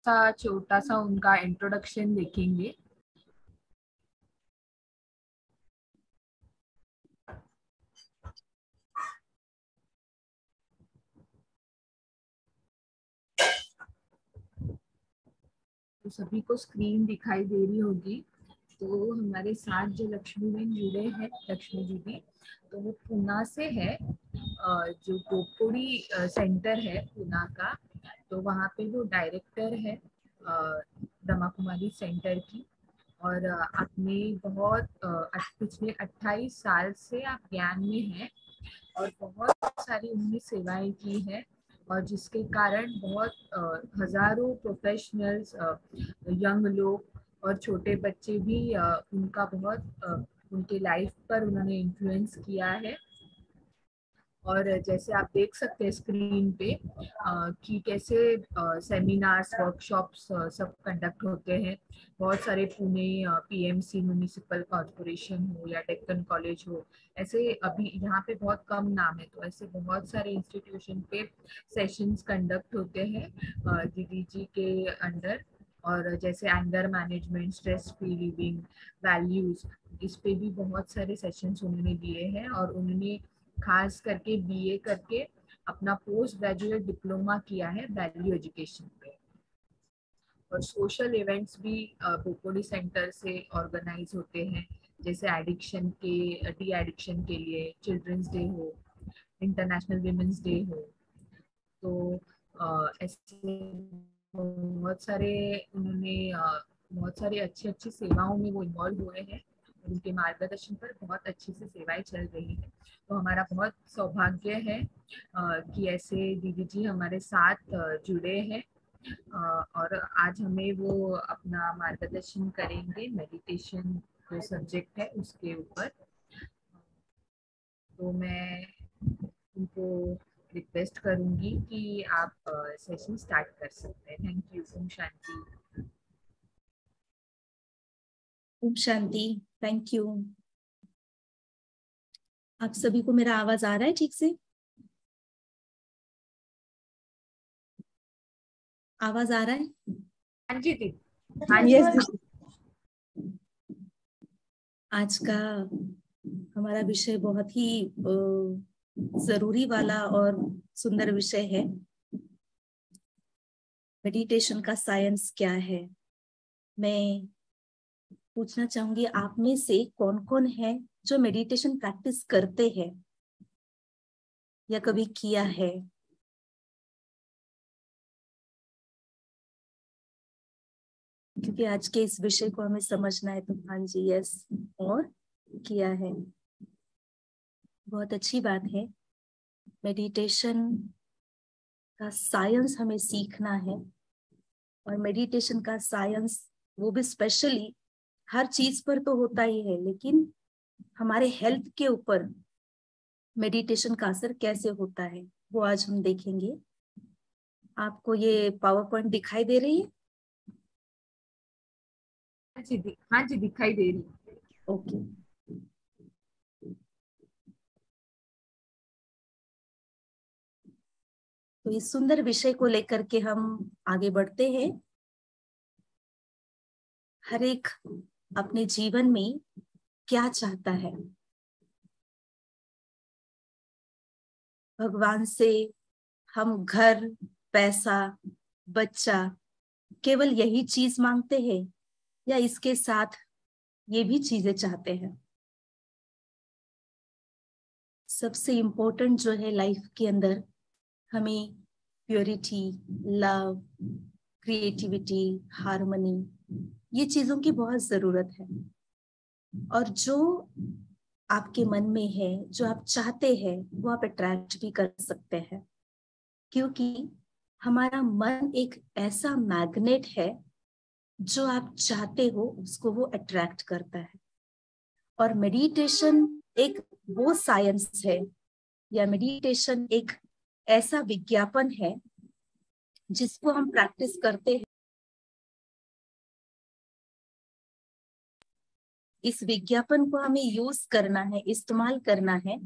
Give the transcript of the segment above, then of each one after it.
सा छोटा सा उनका इंट्रोडक्शन देखेंगे। तो सभी को स्क्रीन दिखाई दे रही होगी। तो हमारे साथ जो लक्ष्मी बहन जुड़े हैं, लक्ष्मी दीदी, तो वो पूना से है। जो गोपुड़ी सेंटर है पूना का, तो वहाँ पे वो डायरेक्टर है ब्रह्मा कुमारी सेंटर की। और आपने बहुत पिछले 28 साल से आप ज्ञान में हैं और बहुत सारी उन्होंने सेवाएं की है, और जिसके कारण बहुत हजारों प्रोफेशनल्स, यंग लोग और छोटे बच्चे भी उनका बहुत उनके लाइफ पर उन्होंने इन्फ्लुएंस किया है। और जैसे आप देख सकते हैं स्क्रीन पे कि कैसे सेमिनार्स, वर्कशॉप्स सब कंडक्ट होते हैं। बहुत सारे पुणे पीएमसी म्युनिसिपल कॉर्पोरेशन हो या डेक्कन कॉलेज हो, ऐसे अभी यहाँ पे बहुत कम नाम है, तो ऐसे बहुत सारे इंस्टीट्यूशन पे सेशंस कंडक्ट होते हैं दीदी जी के अंडर। और जैसे anger management, stress free living, values, इस पे भी बहुत सारे सेशंस उन्होंने दिए हैं। और उन्होंने खास करके बीए करके अपना पोस्ट ग्रेजुएट डिप्लोमा किया है वैल्यू एजुकेशन पे। और सोशल इवेंट्स भी बोपोडी सेंटर से ऑर्गेनाइज होते हैं, जैसे एडिक्शन के, डी एडिक्शन के लिए चिल्ड्रंस डे हो, इंटरनेशनल विमेंस डे हो। तो ऐसे बहुत सारे उन्होंने बहुत सारी अच्छी अच्छी सेवाओं में वो इन्वॉल्व हुए हैं। उनके मार्गदर्शन पर बहुत अच्छी से सेवाएं चल रही है। तो हमारा बहुत सौभाग्य है कि ऐसे दीदी जी हमारे साथ जुड़े हैं। और आज हमें वो अपना मार्गदर्शन करेंगे मेडिटेशन जो सब्जेक्ट है उसके ऊपर। तो मैं उनको रिक्वेस्ट करूंगी कि आप सेशन स्टार्ट कर सकते हैं। Thank you. ओम शांति। ओम शांति। Thank you. आप सभी को मेरा आवाज आ रहा है ठीक से? आवाज आ रहा है? हाँ जी दीदी। हाँ जी। yes, आज का हमारा विषय बहुत ही जरूरी वाला और सुंदर विषय है। मेडिटेशन का साइंस क्या है। मैं पूछना चाहूंगी आप में से कौन कौन है जो मेडिटेशन प्रैक्टिस करते हैं या कभी किया है। क्योंकि आज के इस विषय को हमें समझना है। तो हाँ जी, यस, और किया है, बहुत अच्छी बात है। मेडिटेशन का साइंस हमें सीखना है, और मेडिटेशन का साइंस वो भी स्पेशली हर चीज पर तो होता ही है, लेकिन हमारे हेल्थ के ऊपर मेडिटेशन का असर कैसे होता है वो आज हम देखेंगे। आपको ये पावर पॉइंट दिखाई दे रही है? हाँ जी दिखाई दे रही है। ओके। तो इस सुंदर विषय को लेकर के हम आगे बढ़ते हैं। हर एक अपने जीवन में क्या चाहता है, भगवान से हम घर, पैसा, बच्चा, केवल यही चीज मांगते हैं या इसके साथ ये भी चीजें चाहते हैं। सबसे इम्पोर्टेंट जो है लाइफ के अंदर, हमें प्योरिटी, लव, क्रिएटिविटी, हार्मनी, ये चीजों की बहुत जरूरत है। और जो आपके मन में है, जो आप चाहते हैं, वो आप अट्रैक्ट भी कर सकते हैं, क्योंकि हमारा मन एक ऐसा मैग्नेट है, जो आप चाहते हो उसको वो अट्रैक्ट करता है। और मेडिटेशन एक वो साइंस है, या मेडिटेशन एक ऐसा विज्ञापन है जिसको हम प्रैक्टिस करते हैं। इस विज्ञापन को हमें यूज करना है, इस्तेमाल करना है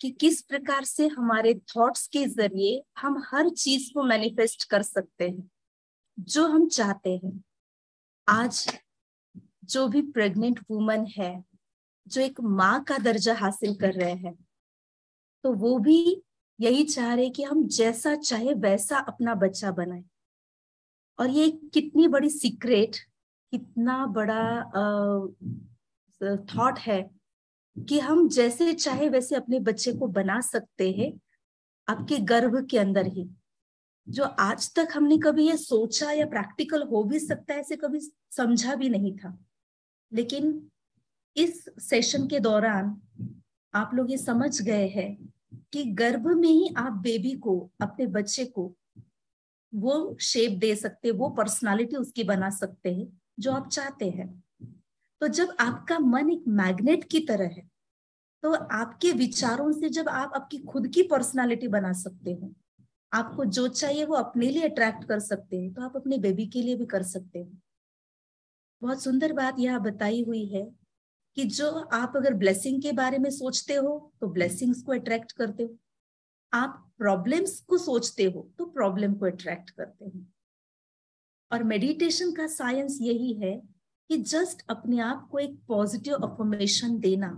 कि किस प्रकार से हमारे थॉट्स के जरिए हम हर चीज को मैनिफेस्ट कर सकते हैं। जो हम चाहते हैं। आज जो भी प्रेग्नेंट वुमन है, जो एक माँ का दर्जा हासिल कर रहे हैं, तो वो भी यही चाह रहे कि हम जैसा चाहे वैसा अपना बच्चा बनाए। और ये कितनी बड़ी सीक्रेट, कितना बड़ा थॉट है कि हम जैसे चाहे वैसे अपने बच्चे को बना सकते हैं आपके गर्भ के अंदर ही। जो आज तक हमने कभी ये सोचा या प्रैक्टिकल हो भी सकता है ऐसे कभी समझा भी नहीं था। लेकिन इस सेशन के दौरान आप लोग ये समझ गए हैं कि गर्भ में ही आप बेबी को, अपने बच्चे को वो शेप दे सकते हैं, वो पर्सनालिटी उसकी बना सकते हैं जो आप चाहते हैं। तो जब आपका मन एक मैग्नेट की तरह है, तो आपके विचारों से जब आप आपकी खुद की पर्सनालिटी बना सकते हो, आपको जो चाहिए वो अपने लिए अट्रैक्ट कर सकते हैं, तो आप अपने बेबी के लिए भी कर सकते हैं। बहुत सुंदर बात यह बताई हुई है कि जो आप अगर ब्लेसिंग के बारे में सोचते हो तो ब्लेसिंग्स को अट्रैक्ट करते हो, आप प्रॉब्लम्स को सोचते हो तो प्रॉब्लम को अट्रैक्ट करते हो। और मेडिटेशन का साइंस यही है कि जस्ट अपने आप को एक पॉजिटिव अफर्मेशन देना,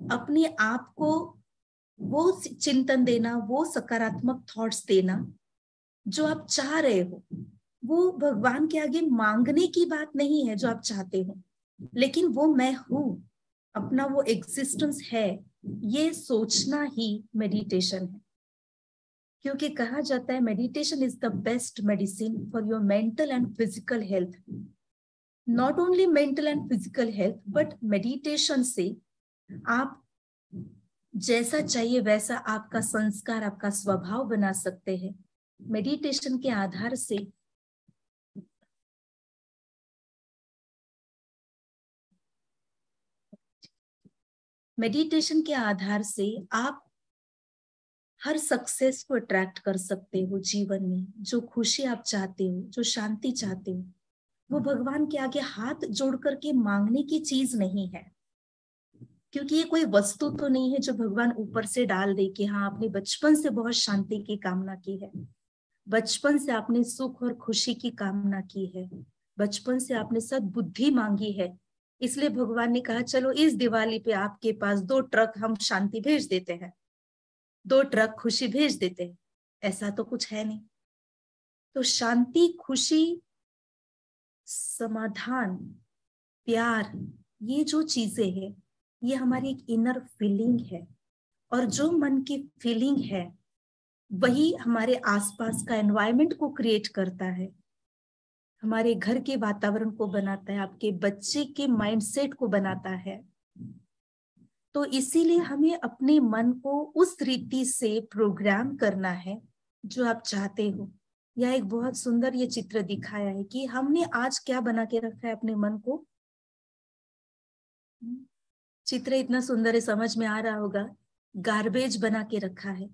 अपने आप को वो चिंतन देना, वो सकारात्मक थॉट्स देना जो आप चाह रहे हो। वो भगवान के आगे मांगने की बात नहीं है जो आप चाहते हो, लेकिन वो मैं हूं, अपना वो एग्जिस्टेंस है, ये सोचना ही मेडिटेशन है। क्योंकि कहा जाता है meditation is the best medicine for your mental and physical health. Not only mental and physical health, but meditation से आप जैसा चाहिए वैसा आपका संस्कार, आपका स्वभाव बना सकते हैं। मेडिटेशन के आधार से आप हर सक्सेस को अट्रैक्ट कर सकते हो। जीवन में जो खुशी आप चाहते हो, जो शांति चाहते हो, वो भगवान के आगे हाथ जोड़ करके मांगने की चीज नहीं है। क्योंकि ये कोई वस्तु तो नहीं है जो भगवान ऊपर से डाल दे कि हाँ आपने बचपन से बहुत शांति की कामना की है, बचपन से आपने सुख और खुशी की कामना की है, बचपन से आपने सद्बुद्धि मांगी है, इसलिए भगवान ने कहा चलो इस दिवाली पे आपके पास 2 ट्रक हम शांति भेज देते हैं, 2 ट्रक खुशी भेज देते हैं। ऐसा तो कुछ है नहीं। तो शांति, खुशी, समाधान, प्यार, ये जो चीजें हैं ये हमारी एक इनर फीलिंग है। और जो मन की फीलिंग है वही हमारे आसपास का एनवायरनमेंट को क्रिएट करता है, हमारे घर के वातावरण को बनाता है, आपके बच्चे के माइंडसेट को बनाता है। तो इसीलिए हमें अपने मन को उस रीति से प्रोग्राम करना है जो आप चाहते हो। यह एक बहुत सुंदर ये चित्र दिखाया है कि हमने आज क्या बना के रखा है अपने मन को। चित्र इतना सुंदर है, समझ में आ रहा होगा। गार्बेज बना के रखा है,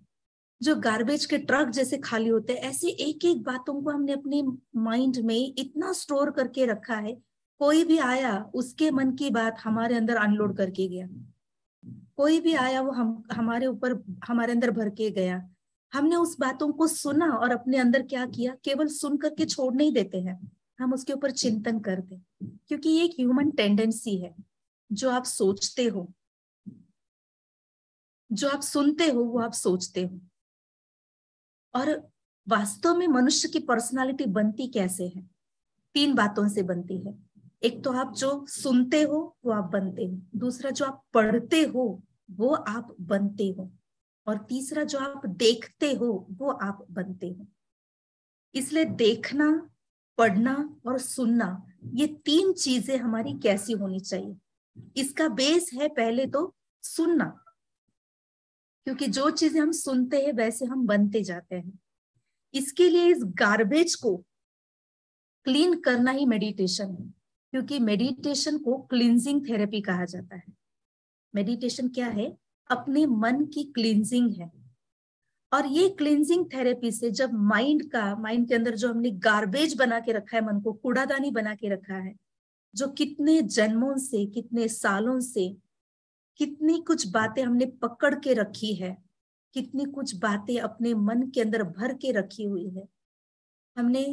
जो गार्बेज के ट्रक जैसे खाली होते हैं, ऐसे एक एक बातों को हमने अपने माइंड में इतना स्टोर करके रखा है। कोई भी आया उसके मन की बात हमारे अंदर अनलोड करके गया, कोई भी आया वो हमारे ऊपर, हमारे अंदर भर के गया। हमने उस बातों को सुना और अपने अंदर क्या किया, केवल सुन करके छोड़ नहीं देते हैं, हम उसके ऊपर चिंतन करते। क्योंकि ये एक ह्यूमन टेंडेंसी है, जो आप सोचते हो, जो आप सुनते हो वो आप सोचते हो। और वास्तव में मनुष्य की पर्सनालिटी बनती कैसे है? 3 बातों से बनती है। एक तो आप जो सुनते हो वो आप बनते हो, दूसरा जो आप पढ़ते हो वो आप बनते हो, और तीसरा जो आप देखते हो वो आप बनते हो। इसलिए देखना, पढ़ना और सुनना, ये 3 चीजें हमारी कैसी होनी चाहिए। इसका बेस है पहले तो सुनना, क्योंकि जो चीजें हम सुनते हैं वैसे हम बनते जाते हैं। इसके लिए इस गार्बेज को क्लीन करना ही मेडिटेशन है, क्योंकि मेडिटेशन को क्लींजिंग थेरेपी कहा जाता है। मेडिटेशन क्या है? अपने मन की क्लींजिंग है। और ये क्लींजिंग थेरेपी से जब माइंड के अंदर जो हमने गार्बेज बना के रखा है, मन को कूड़ादानी बना के रखा है, जो कितने जन्मों से, कितने सालों से कितनी कुछ बातें हमने पकड़ के रखी है, कितनी कुछ बातें अपने मन के अंदर भर के रखी हुई है, हमने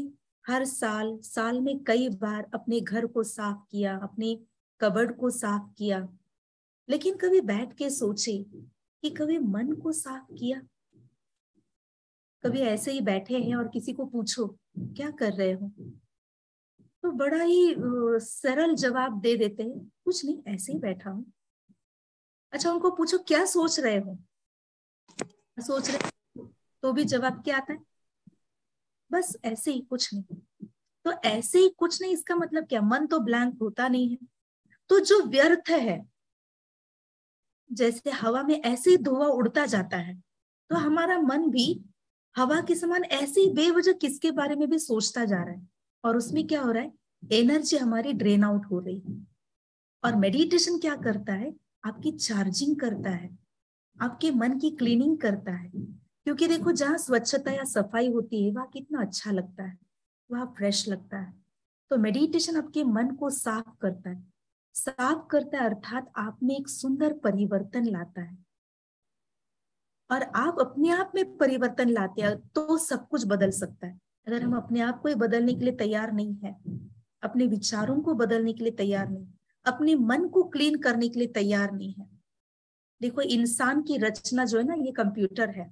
हर साल साल में कई बार अपने घर को साफ किया, अपने कबर्ड को साफ किया, लेकिन कभी बैठ के सोचे कि कभी मन को साफ किया? कभी ऐसे ही बैठे हैं और किसी को पूछो क्या कर रहे हो, तो बड़ा ही सरल जवाब दे देते हैं, कुछ नहीं, ऐसे ही बैठा हूं। अच्छा, उनको पूछो क्या सोच रहे हो, सोच रहे हो, तो भी जवाब क्या आता है? बस ऐसे ही, कुछ नहीं। तो ऐसे ही कुछ नहीं, इसका मतलब क्या? मन तो ब्लैंक होता नहीं है। तो जो व्यर्थ है, जैसे हवा में ऐसे ही धुआं उड़ता जाता है, तो हमारा मन भी हवा के समान ऐसे ही बेवजह किसके बारे में भी सोचता जा रहा है, और उसमें क्या हो रहा है? एनर्जी हमारी ड्रेन आउट हो रही है। और मेडिटेशन क्या करता है? आपकी चार्जिंग करता है, आपके मन की क्लीनिंग करता है। क्योंकि देखो, जहाँ स्वच्छता या सफाई होती है वहां कितना अच्छा लगता है, वहां फ्रेश लगता है। तो मेडिटेशन आपके मन को साफ करता है। साफ करता है अर्थात आप में एक सुंदर परिवर्तन लाता है। और आप अपने आप में परिवर्तन लाते हैं तो सब कुछ बदल सकता है। अगर हम अपने आप को ही बदलने के लिए तैयार नहीं है, अपने विचारों को बदलने के लिए तैयार नहीं, अपने मन को क्लीन करने के लिए तैयार नहीं है। देखो, इंसान की रचना जो है ना, ये कंप्यूटर है,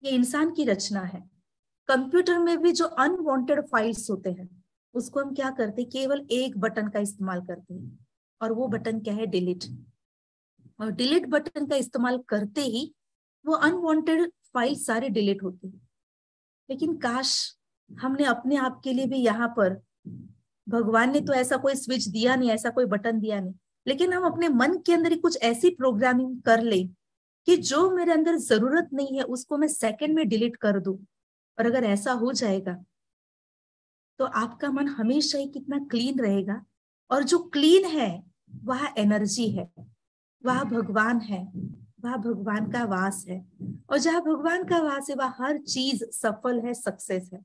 ये इंसान की रचना है। कंप्यूटर में भी जो अनवांटेड फाइल्स होते हैं, उसको हम क्या करते हैं? केवल एक बटन का इस्तेमाल करते हैं, और वो बटन क्या है? डिलीट। और डिलीट बटन का इस्तेमाल करते ही वो अनवांटेड फाइल सारे डिलीट होते हैं। लेकिन काश हमने अपने आप के लिए भी यहाँ पर, भगवान ने तो ऐसा कोई स्विच दिया नहीं, ऐसा कोई बटन दिया नहीं, लेकिन हम अपने मन के अंदर ही कुछ ऐसी प्रोग्रामिंग कर ले कि जो मेरे अंदर जरूरत नहीं है उसको मैं सेकंड में डिलीट कर दूं। और अगर ऐसा हो जाएगा तो आपका मन हमेशा ही कितना क्लीन रहेगा। और जो क्लीन है वह एनर्जी है, वह भगवान है, वह भगवान का वास है। और जहां भगवान का वास है वह हर चीज सफल है, सक्सेस है।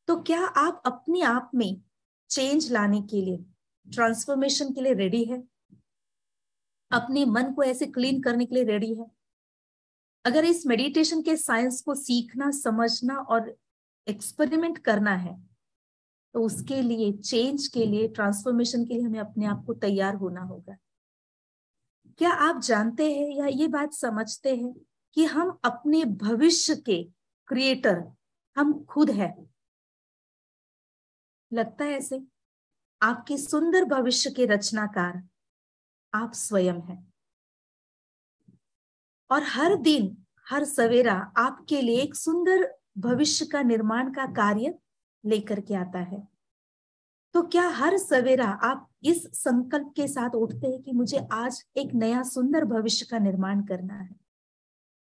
तो क्या आप अपने आप में चेंज लाने के लिए, ट्रांसफॉर्मेशन के लिए रेडी है? अपने मन को ऐसे क्लीन करने के लिए रेडी है? अगर इस मेडिटेशन के साइंस को सीखना, समझना और एक्सपेरिमेंट करना है, तो उसके लिए, चेंज के लिए, ट्रांसफॉर्मेशन के लिए हमें अपने आप को तैयार होना होगा। क्या आप जानते हैं या ये बात समझते हैं कि हम अपने भविष्य के क्रिएटर हम खुद हैं? लगता है ऐसे? आपके सुंदर भविष्य के रचनाकार आप स्वयं हैं। और हर दिन, हर सवेरा आपके लिए एक सुंदर भविष्य का निर्माण का कार्य लेकर के आता है। तो क्या हर सवेरा आप इस संकल्प के साथ उठते हैं कि मुझे आज एक नया सुंदर भविष्य का निर्माण करना है?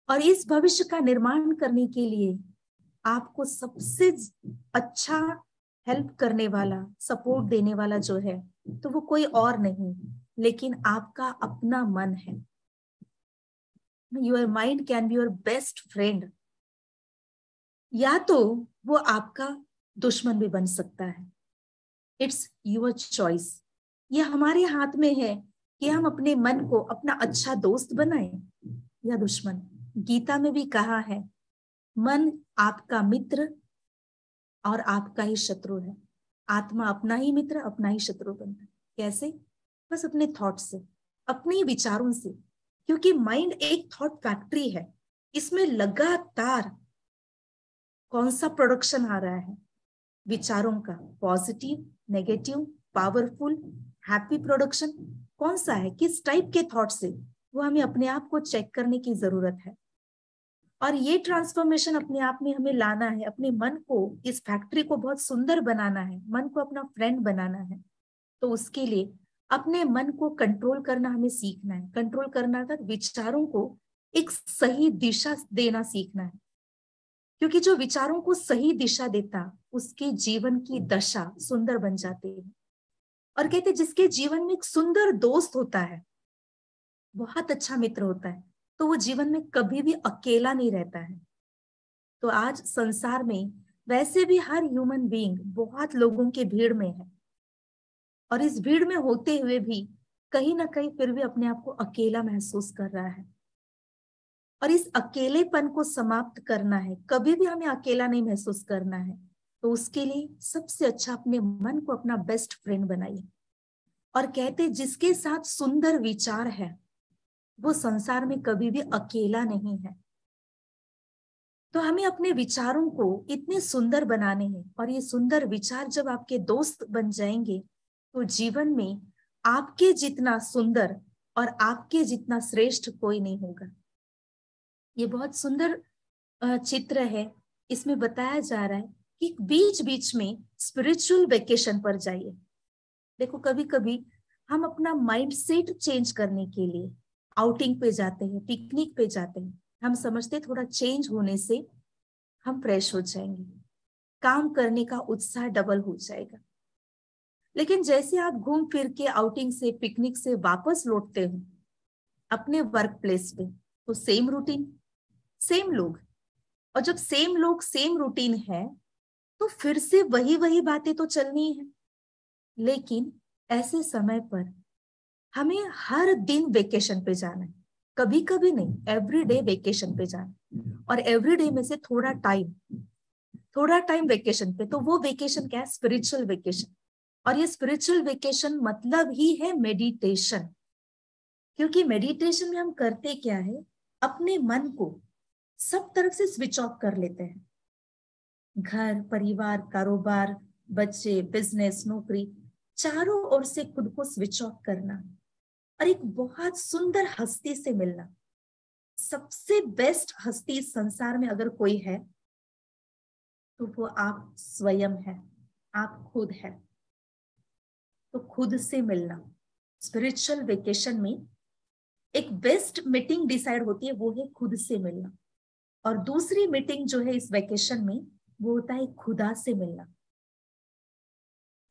और इस भविष्य का निर्माण करने के लिए आपको सबसे अच्छा हेल्प करने वाला, सपोर्ट देने वाला जो है, तो वो कोई और नहीं लेकिन आपका अपना मन है। Your mind can be your best friend, या तो वो आपका दुश्मन भी बन सकता है। It's your choice. ये हमारे हाथ में है कि हम अपने मन को अपना अच्छा दोस्त बनाएं या दुश्मन। गीता में भी कहा है, मन आपका मित्र और आपका ही शत्रु है। आत्मा अपना ही मित्र, अपना ही शत्रु बनता है। कैसे? बस अपने थॉट से, अपने ही विचारों से। क्योंकि माइंड एक थॉट फैक्ट्री है, इसमें लगातार कौन सा प्रोडक्शन आ रहा है? विचारों का, positive, negative, powerful, happy production कौन सा है, किस टाइप के थॉट से, वो हमें अपने आप को चेक करने की जरूरत है। और ये ट्रांसफॉर्मेशन अपने आप में हमें लाना है, अपने मन को, इस फैक्ट्री को बहुत सुंदर बनाना है, मन को अपना फ्रेंड बनाना है। तो उसके लिए अपने मन को कंट्रोल करना हमें सीखना है। कंट्रोल करना था विचारों को एक सही दिशा देना सीखना है। क्योंकि जो विचारों को सही दिशा देता, उसके जीवन की दशा सुंदर बन जाती है। और कहते जिसके जीवन में एक सुंदर दोस्त होता है, बहुत अच्छा मित्र होता है, तो वो जीवन में कभी भी अकेला नहीं रहता है। तो आज संसार में वैसे भी हर ह्यूमन बीइंग बहुत लोगों के भीड़ में है, और इस भीड़ में होते हुए भी कहीं ना कहीं फिर भी अपने आप को अकेला महसूस कर रहा है। और इस अकेलेपन को समाप्त करना है, कभी भी हमें अकेला नहीं महसूस करना है। तो उसके लिए सबसे अच्छा अपने मन को अपना बेस्ट फ्रेंड बनाइए। और कहते जिसके साथ सुंदर विचार है वो संसार में कभी भी अकेला नहीं है। तो हमें अपने विचारों को इतने सुंदर बनाने हैं, और ये सुंदर विचार जब आपके दोस्त बन जाएंगे तो जीवन में आपके जितना सुंदर और आपके जितना श्रेष्ठ कोई नहीं होगा। ये बहुत सुंदर चित्र है। इसमें बताया जा रहा है कि बीच बीच में स्पिरिचुअल वेकेशन पर जाइए। देखो कभी कभी हम अपना माइंड सेट चेंज करने के लिए आउटिंग पे जाते हैं, पिकनिक पे जाते हैं। हम समझते थोड़ा चेंज होने से हम फ्रेश हो जाएंगे, काम करने का उत्साह डबल हो जाएगा। लेकिन जैसे आप घूम फिर के आउटिंग से, पिकनिक से वापस लौटते हो अपने वर्क प्लेस पे, तो सेम रूटीन, सेम लोग, और जब सेम लोग सेम रूटीन है तो फिर से वही वही बातें तो चलनी है। लेकिन ऐसे समय पर हमें हर दिन वेकेशन पे जाना है, कभी कभी नहीं, एवरी डे वेकेशन पे जाना। और एवरी डे में से थोड़ा टाइम वेकेशन पे, तो वो वेकेशन क्या है? Spiritual vacation. और ये स्पिरिचुअल वेकेशन मतलब ही है मेडिटेशन। क्योंकि मेडिटेशन में हम करते क्या है, अपने मन को सब तरफ से स्विच ऑफ कर लेते हैं। घर, परिवार, कारोबार, बच्चे, बिजनेस, नौकरी, चारों ओर से खुद को स्विच ऑफ करना और एक बहुत सुंदर हस्ती से मिलना। सबसे बेस्ट हस्ती इस संसार में अगर कोई है तो वो आप स्वयं है, आप खुद है। तो खुद से मिलना स्पिरिचुअल वेकेशन में एक बेस्ट मीटिंग डिसाइड होती है, वो है खुद से मिलना। और दूसरी मीटिंग जो है इस वेकेशन में, वो होता है खुदा से मिलना।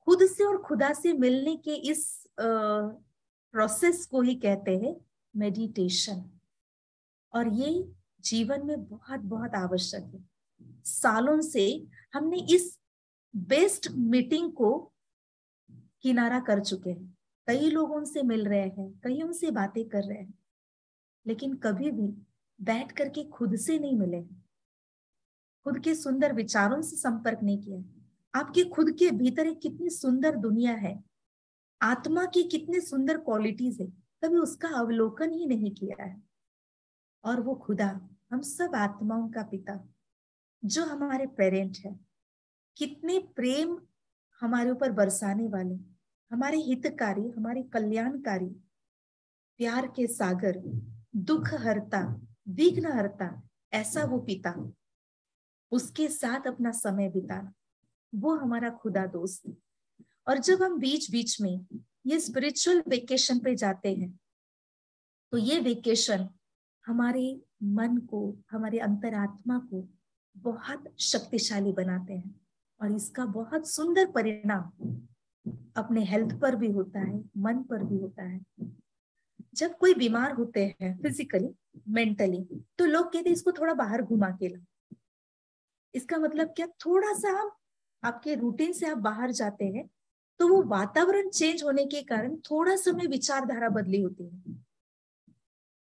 खुद से और खुदा से मिलने के इस प्रोसेस को ही कहते हैं मेडिटेशन। और ये जीवन में बहुत बहुत आवश्यक है। सालों से हमने इस बेस्ट मीटिंग को किनारा कर चुके हैं। कई लोगों से मिल रहे हैं, कईयों से बातें कर रहे हैं, लेकिन कभी भी बैठ करके खुद से नहीं मिले, खुद के सुंदर विचारों से संपर्क नहीं किया। आपके खुद के भीतर एक कितनी सुंदर दुनिया है, आत्मा की कितनी सुंदर क्वालिटीज है, कभी उसका अवलोकन ही नहीं किया है। और वो खुदा, हम सब आत्माओं का पिता जो हमारे पेरेंट है, कितने प्रेम हमारे ऊपर बरसाने वाले, हमारे हितकारी, हमारे कल्याणकारी, प्यार के सागर, दुख हरता, विघ्न हरता, ऐसा वो पिता, उसके साथ अपना समय बिताना, वो हमारा खुदा दोस्त। और जब हम बीच बीच में ये स्पिरिचुअल वेकेशन पे जाते हैं तो ये वेकेशन हमारे मन को, हमारे अंतरात्मा को बहुत शक्तिशाली बनाते हैं। और इसका बहुत सुंदर परिणाम अपने हेल्थ पर भी होता है, मन पर भी होता है। जब कोई बीमार होते हैं फिजिकली, मेंटली, तो लोग कहते हैं इसको थोड़ा बाहर घुमा के ला। इसका मतलब क्या? थोड़ा सा हम आपके रूटीन से आप बाहर जाते हैं तो वो वातावरण चेंज होने के कारण थोड़ा समय विचारधारा बदली होती है।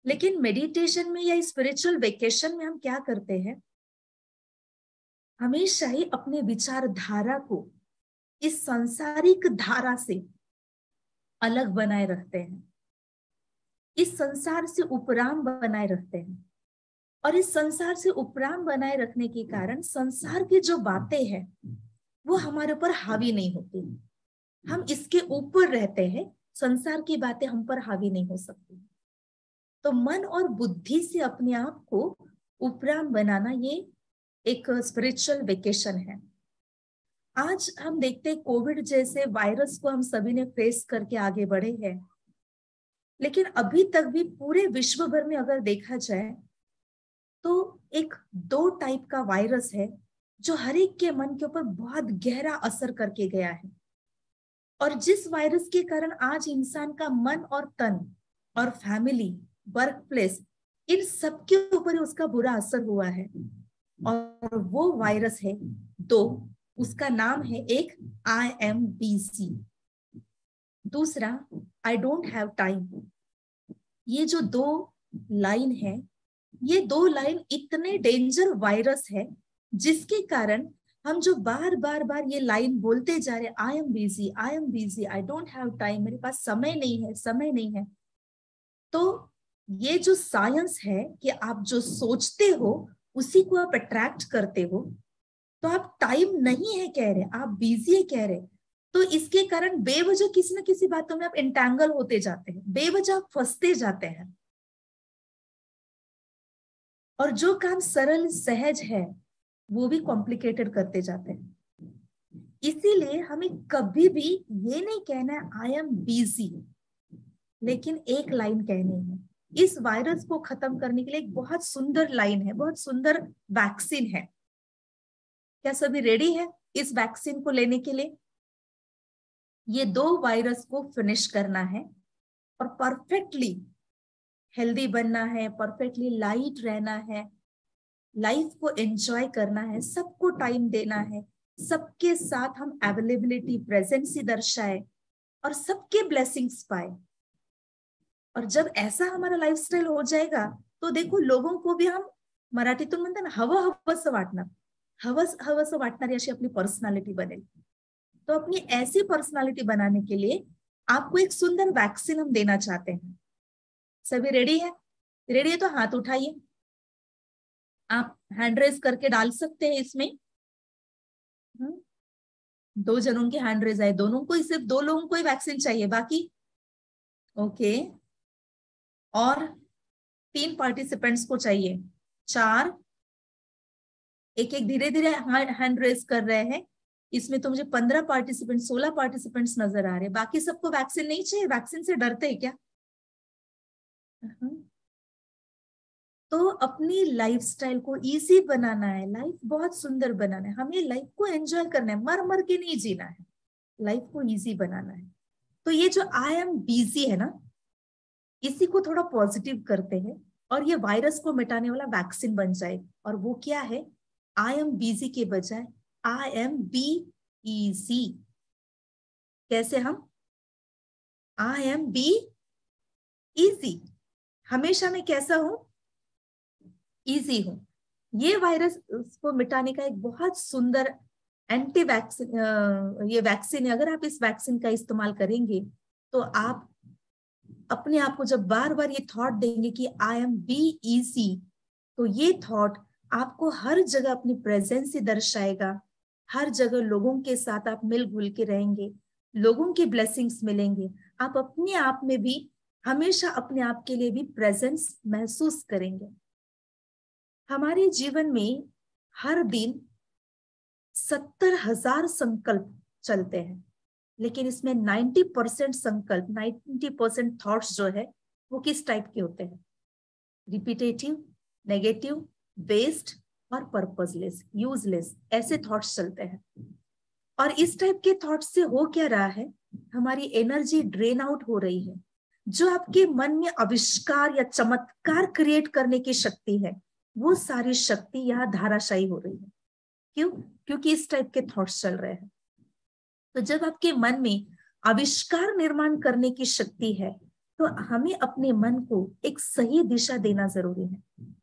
लेकिन मेडिटेशन में या स्पिरिचुअल वेकेशन में हम क्या करते हैं, हमेशा ही अपने विचारधारा को इस सांसारिक धारा से अलग बनाए रखते हैं, इस संसार से उपराम बनाए रखते हैं। और इस संसार से उपराम बनाए रखने के कारण संसार की जो बातें हैं वो हमारे ऊपर हावी नहीं होती। हम इसके ऊपर रहते हैं, संसार की बातें हम पर हावी नहीं हो सकती। तो मन और बुद्धि से अपने आप को उपराम बनाना, ये एक स्पिरिचुअल वेकेशन है। आज हम देखते हैं कोविड जैसे वायरस को हम सभी ने फेस करके आगे बढ़े हैं, लेकिन अभी तक भी पूरे विश्व भर में अगर देखा जाए तो एक दो टाइप का वायरस है जो हर एक के मन के ऊपर बहुत गहरा असर करके गया है। और जिस वायरस के कारण आज इंसान का मन और तन और फैमिली, वर्क प्लेस, इन सब के ऊपर उसका बुरा असर हुआ है। और वो वायरस है दो, उसका नाम है एक IMBC, दूसरा आई डोंट हैव टाइम। ये जो दो लाइन है, ये दो लाइन इतने डेंजर वायरस है जिसके कारण हम जो बार बार बार ये लाइन बोलते जा रहे, I am busy, I am busy, I don't have time, मेरे पास समय नहीं है, समय नहीं है। तो ये जो साइंस है कि आप जो सोचते हो उसी को आप अट्रैक्ट करते हो, तो आप टाइम नहीं है कह रहे, आप बिजी है कह रहे, तो इसके कारण बेवजह किसी न किसी बातों में आप एंटैंगल होते जाते हैं, बेवजह आप फंसते जाते हैं। और जो काम सरल सहज है वो भी कॉम्प्लिकेटेड करते जाते हैं। इसीलिए हमें कभी भी ये नहीं कहना है आई एम बिजी, लेकिन एक लाइन कहनी है। इस वायरस को खत्म करने के लिए एक बहुत सुंदर लाइन है, बहुत सुंदर वैक्सीन है। क्या सभी रेडी है इस वैक्सीन को लेने के लिए? ये 2 वायरस को फिनिश करना है और परफेक्टली हेल्दी बनना है, परफेक्टली लाइट रहना है, लाइफ को एंजॉय करना है, सबको टाइम देना है, सबके साथ हम अवेलेबिलिटी प्रेजेंसी दर्शाए और सबके ब्लेसिंग्स पाए। और जब ऐसा हमारा लाइफस्टाइल हो जाएगा तो देखो लोगों को भी हम, मराठीतून म्हणतात ना, हवं हवंसं वाटणार, हवंसं वाटणारी अशी अपनी पर्सनालिटी बनेल। तो अपनी ऐसी पर्सनालिटी बनाने के लिए आपको एक सुंदर वैक्सीन हम देना चाहते हैं। सभी रेडी है? रेडी है तो हाथ उठाइए। आप हैंड रेज करके डाल सकते हैं इसमें। 2 जनों के हैंड रेज आए, दोनों को ही, सिर्फ 2 लोगों को ही वैक्सीन चाहिए, बाकी ओके। और 3 पार्टिसिपेंट्स को चाहिए, 4। एक एक धीरे धीरे हैंड रेज कर रहे हैं। इसमें तो मुझे 15 पार्टिसिपेंट, 16 पार्टिसिपेंट्स नजर आ रहे हैं। बाकी सबको वैक्सीन नहीं चाहिए? वैक्सीन से डरते हैं क्या? तो अपनी लाइफस्टाइल को इजी बनाना है, लाइफ बहुत सुंदर बनाना है, हमें लाइफ को एंजॉय करना है, मर मर के नहीं जीना है, लाइफ को इजी बनाना है। तो ये जो आई एम बिजी है ना, इसी को थोड़ा पॉजिटिव करते हैं और ये वायरस को मिटाने वाला वैक्सीन बन जाए। और वो क्या है? आई एम बिजी के बजाय आई एम बी इजी। कैसे हम? आई एम बी इजी, हमेशा मैं कैसा हूं? इजी हूं। ये वायरस को मिटाने का एक बहुत सुंदर एंटी वैक्सीन, ये वैक्सीन है। अगर आप इस वैक्सीन का इस्तेमाल करेंगे तो आप अपने आप को जब बार बार ये थॉट देंगे कि आई एम बी इजी, तो ये थॉट आपको हर जगह अपनी प्रेजेंस ही दर्शाएगा। हर जगह लोगों के साथ आप मिलजुल के रहेंगे, लोगों की ब्लेसिंग्स मिलेंगे, आप अपने आप में भी हमेशा अपने आप के लिए भी प्रेजेंस महसूस करेंगे। हमारे जीवन में हर दिन 70,000 संकल्प चलते हैं, लेकिन इसमें 90% संकल्प, 90% थॉट्स जो है वो किस टाइप के होते हैं? रिपीटेटिव, नेगेटिव, वेस्ट और पर्पसलेस, यूजलेस, ऐसे थॉट्स चलते हैं। और इस टाइप के थॉट्स से हो क्या रहा है? हमारी एनर्जी ड्रेन आउट हो रही है। जो आपके मन में आविष्कार या चमत्कार क्रिएट करने की शक्ति है, वो सारी शक्ति यहाँ धाराशायी हो रही है। क्यों? क्योंकि इस टाइप के थॉट्स चल रहे हैं। तो जब आपके मन में आविष्कार निर्माण करने की शक्ति है, तो हमें अपने मन को एक सही दिशा देना जरूरी है।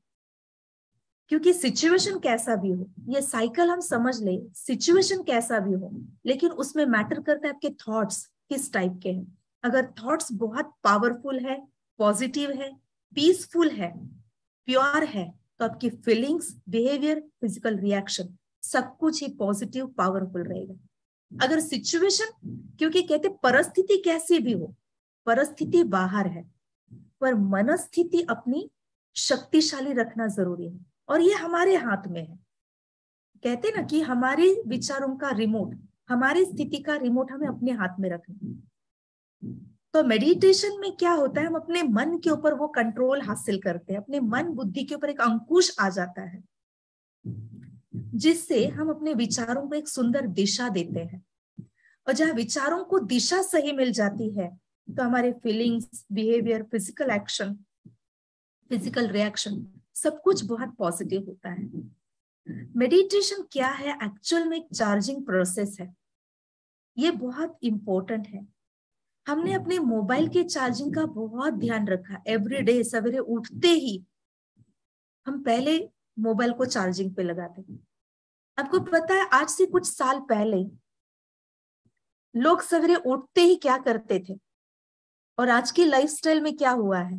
क्योंकि सिचुएशन कैसा भी हो, ये साइकिल हम समझ ले, सिचुएशन कैसा भी हो, लेकिन उसमें मैटर करता है आपके थॉट्स किस टाइप के हैं। अगर थॉट्स बहुत पावरफुल है, पॉजिटिव है, पीसफुल है, प्योर है, तो आपकी फीलिंग्स, बिहेवियर, फिजिकल रिएक्शन सब कुछ ही पॉजिटिव, पावरफुल रहेगा। अगर सिचुएशन, क्योंकि कहते परिस्थिति कैसी भी हो, परिस्थिति बाहर है, पर मनस्थिति अपनी शक्तिशाली रखना जरूरी है और ये हमारे हाथ में है। कहते ना कि हमारे विचारों का रिमोट, हमारी स्थिति का रिमोट हमें अपने हाथ में रखना। तो मेडिटेशन में क्या होता है? हम अपने मन के ऊपर वो कंट्रोल हासिल करते हैं, अपने मन बुद्धि के ऊपर एक अंकुश आ जाता है, जिससे हम अपने विचारों को एक सुंदर दिशा देते हैं। और जहां विचारों को दिशा सही मिल जाती है, तो हमारे feelings, behaviour, physical action, physical reaction सब कुछ बहुत पॉजिटिव होता है। मेडिटेशन क्या है? एक्चुअल में एक चार्जिंग प्रोसेस है। ये बहुत इंपॉर्टेंट है। हमने अपने मोबाइल के चार्जिंग का बहुत ध्यान रखा। एवरीडे सवेरे उठते ही हम पहले मोबाइल को चार्जिंग पे लगाते हैं। आपको पता है आज से कुछ साल पहले लोग सवेरे उठते ही क्या करते थे और आज की लाइफस्टाइल में क्या हुआ है?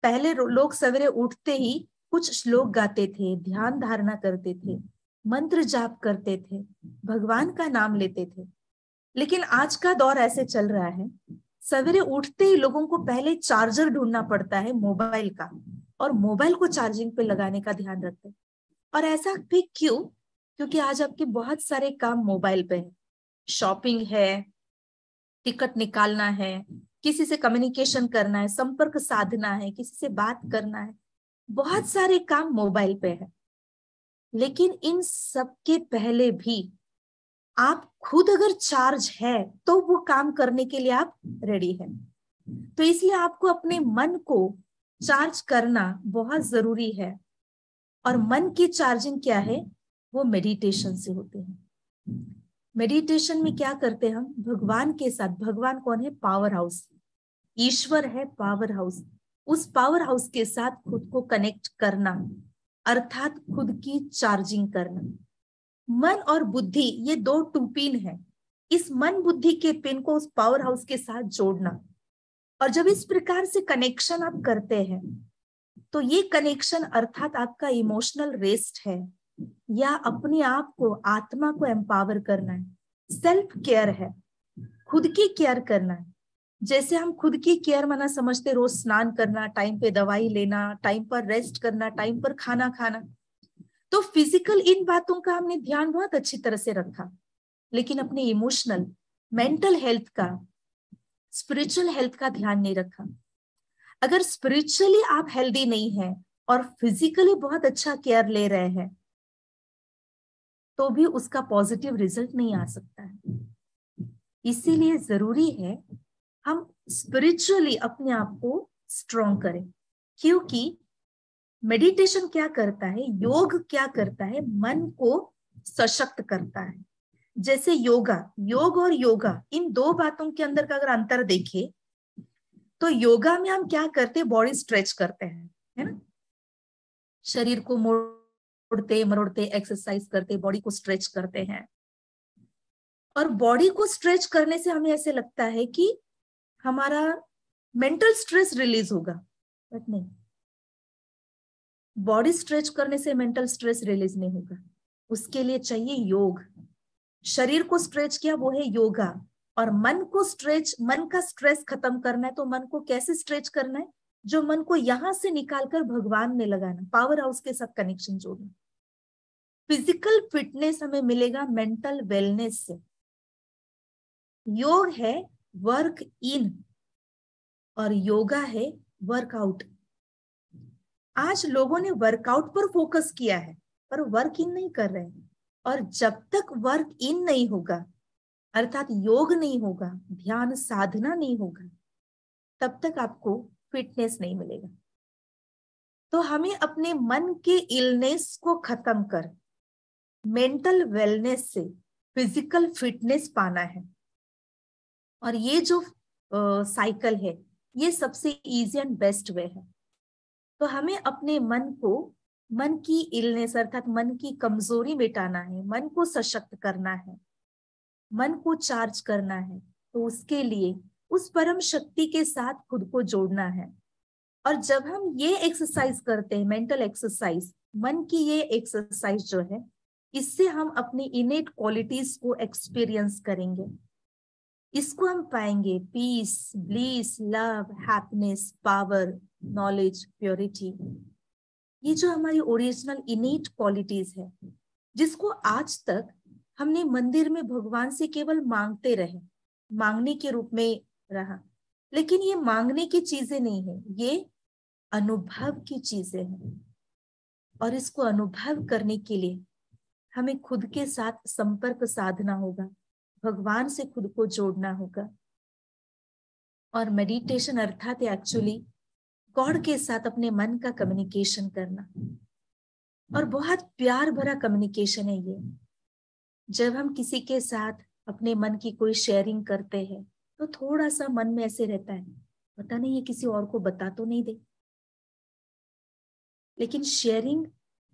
पहले लोग सवेरे उठते ही कुछ श्लोक गाते थे, ध्यान धारणा करते थे, मंत्र जाप करते थे, भगवान का नाम लेते थे। लेकिन आज का दौर ऐसे चल रहा है, सवेरे उठते ही लोगों को पहले चार्जर ढूंढना पड़ता है मोबाइल का, और मोबाइल को चार्जिंग पे लगाने का ध्यान रखते हैं। और ऐसा भी क्यों? क्योंकि आज आपके बहुत सारे काम मोबाइल पे है। शॉपिंग है, टिकट निकालना है, किसी से कम्युनिकेशन करना है, संपर्क साधना है, किसी से बात करना है, बहुत सारे काम मोबाइल पे है। लेकिन इन सब के पहले भी आप खुद अगर चार्ज है तो वो काम करने के लिए आप रेडी हैं। तो इसलिए आपको अपने मन को चार्ज करना बहुत जरूरी है। और मन की चार्जिंग क्या है? वो मेडिटेशन से होते हैं। मेडिटेशन में क्या करते हैं हम? भगवान के साथ, भगवान कौन है? पावर हाउस, ईश्वर है पावर हाउस। उस पावर हाउस के साथ खुद को कनेक्ट करना, अर्थात खुद की चार्जिंग करना। मन और बुद्धि ये दो टू पिन है। इस मन बुद्धि के पिन को उस पावर हाउस के साथ जोड़ना, और जब इस प्रकार से कनेक्शन आप करते हैं तो ये कनेक्शन अर्थात आपका इमोशनल रेस्ट है, या अपने आप को, आत्मा को एम्पावर करना है, सेल्फ केयर है, खुद की केयर करना है। जैसे हम खुद की केयर माना समझते रोज स्नान करना, टाइम पे दवाई लेना, टाइम पर रेस्ट करना, टाइम पर खाना खाना, तो फिजिकल इन बातों का हमने ध्यान बहुत अच्छी तरह से रखा, लेकिन अपने इमोशनल, मेंटल हेल्थ का, स्पिरिचुअल हेल्थ का ध्यान नहीं रखा। अगर स्पिरिचुअली आप हेल्दी नहीं हैं और फिजिकली बहुत अच्छा केयर ले रहे हैं तो भी उसका पॉजिटिव रिजल्ट नहीं आ सकता है। इसीलिए जरूरी है हम स्पिरिचुअली अपने आप को स्ट्रॉन्ग करें। क्योंकि मेडिटेशन क्या करता है, योग क्या करता है? मन को सशक्त करता है। जैसे योग और योगा, इन दो बातों के अंदर का अगर अंतर देखिए तो योगा में हम क्या करते हैं? बॉडी स्ट्रेच करते हैं, है ना? शरीर को मोड़ते मरोड़ते एक्सरसाइज करते, बॉडी को स्ट्रेच करते हैं। और बॉडी को स्ट्रेच करने से हमें ऐसे लगता है कि हमारा मेंटल स्ट्रेस रिलीज होगा, बट नहीं, बॉडी स्ट्रेच करने से मेंटल स्ट्रेस रिलीज नहीं होगा। उसके लिए चाहिए योग। शरीर को स्ट्रेच किया, वो है योगा। और मन को स्ट्रेच, मन का स्ट्रेस खत्म करना है तो मन को कैसे स्ट्रेच करना है? जो मन को यहां से निकालकर भगवान में लगाना, पावर हाउस के साथ कनेक्शन जोड़ना। फिजिकल फिटनेस हमें मिलेगा मेंटल वेलनेस से। योग है वर्क इन और योगा है वर्कआउट। आज लोगों ने वर्कआउट पर फोकस किया है पर वर्क इन नहीं कर रहे हैं। और जब तक वर्क इन नहीं होगा, अर्थात योग नहीं होगा, ध्यान साधना नहीं होगा, तब तक आपको फिटनेस नहीं मिलेगा। तो हमें अपने मन के इलनेस को खत्म कर मेंटल वेलनेस से फिजिकल फिटनेस पाना है। और ये जो साइकिल है, ये सबसे इजी एंड बेस्ट वे है। तो हमें अपने मन को, मन की इलनेस अर्थात मन की कमजोरी मिटाना है, मन को सशक्त करना है, मन को चार्ज करना है। तो उसके लिए उस परम शक्ति के साथ खुद को जोड़ना है। और जब हम ये एक्सरसाइज करते हैं, मेंटल एक्सरसाइज, मन की ये एक्सरसाइज जो है, इससे हम अपनी इनेट क्वालिटीज को एक्सपीरियंस करेंगे। इसको हम पाएंगे, peace, bliss, love, happiness, power, knowledge, purity. ये जो हमारी ओरिजिनल इनेट क्वालिटीज है, जिसको आज तक हमने मंदिर में भगवान से केवल मांगते रहे, मांगने के रूप में रहा। लेकिन ये मांगने की चीजें नहीं है, ये अनुभव की चीजें हैं। और इसको अनुभव करने के लिए हमें खुद के साथ संपर्क साधना होगा, भगवान से खुद को जोड़ना होगा। और मेडिटेशन अर्थात एक्चुअली गॉड के साथ अपने मन का कम्युनिकेशन करना। और बहुत प्यार भरा कम्युनिकेशन है ये। जब हम किसी के साथ अपने मन की कोई शेयरिंग करते हैं तो थोड़ा सा मन में ऐसे रहता है, पता नहीं ये किसी और को बता तो नहीं दे। लेकिन शेयरिंग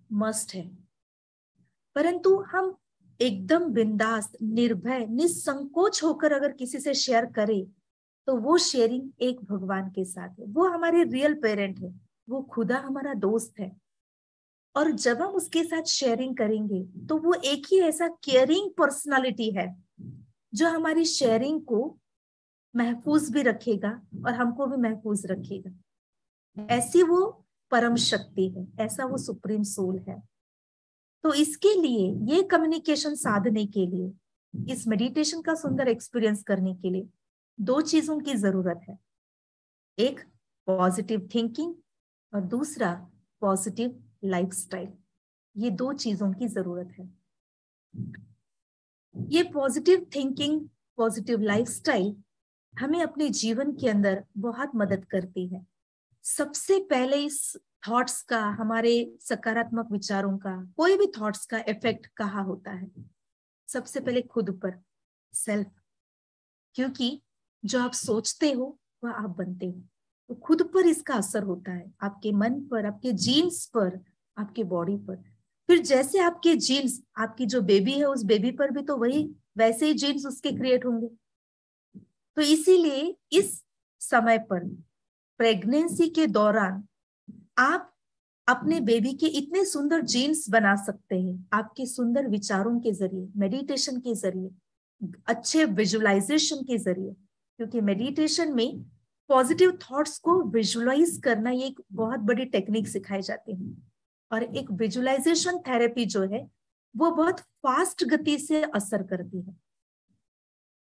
मस्ट है। परंतु हम एकदम बिंदास, निर्भय, निसंकोच होकर अगर किसी से शेयर करें तो वो शेयरिंग एक भगवान के साथ है। वो हमारे रियल पेरेंट है, वो खुदा हमारा दोस्त है। और जब हम उसके साथ शेयरिंग करेंगे तो वो एक ही ऐसा केयरिंग पर्सनालिटी है जो हमारी शेयरिंग को महफूज भी रखेगा और हमको भी महफूज रखेगा। ऐसी वो परम शक्ति है, ऐसा वो सुप्रीम सोल है। तो इसके लिए, ये कम्युनिकेशन साधने के लिए, इस मेडिटेशन का सुंदर एक्सपीरियंस करने के लिए दो चीजों की जरूरत है। एक पॉजिटिव थिंकिंग और दूसरा पॉजिटिव लाइफस्टाइल। ये दो चीजों की जरूरत है। ये पॉजिटिव थिंकिंग, पॉजिटिव लाइफस्टाइल हमें अपने जीवन के अंदर बहुत मदद करती है। सबसे पहले इस थॉट्स का, हमारे सकारात्मक विचारों का, कोई भी थॉट्स का इफेक्ट कहाँ होता है? सबसे पहले खुद पर, सेल्फ। क्योंकि जो आप सोचते हो वह आप बनते हो, तो खुद पर इसका असर होता है, आपके मन पर, आपके जीन्स पर, आपके बॉडी पर। फिर जैसे आपके जीन्स, आपकी जो बेबी है उस बेबी पर भी तो वही वैसे ही जीन्स उसके क्रिएट होंगे। तो इसीलिए इस समय पर, प्रेगनेंसी के दौरान, आप अपने बेबी के इतने सुंदर जीन्स बना सकते हैं आपके सुंदर विचारों के जरिए, मेडिटेशन के जरिए, अच्छे विजुअलाइजेशन के जरिए। क्योंकि मेडिटेशन में पॉजिटिव थॉट्स को विजुअलाइज करना ये एक बहुत बड़ी टेक्निक सिखाई जाती है। और एक विजुअलाइजेशन थेरेपी जो है वो बहुत फास्ट गति से असर करती है।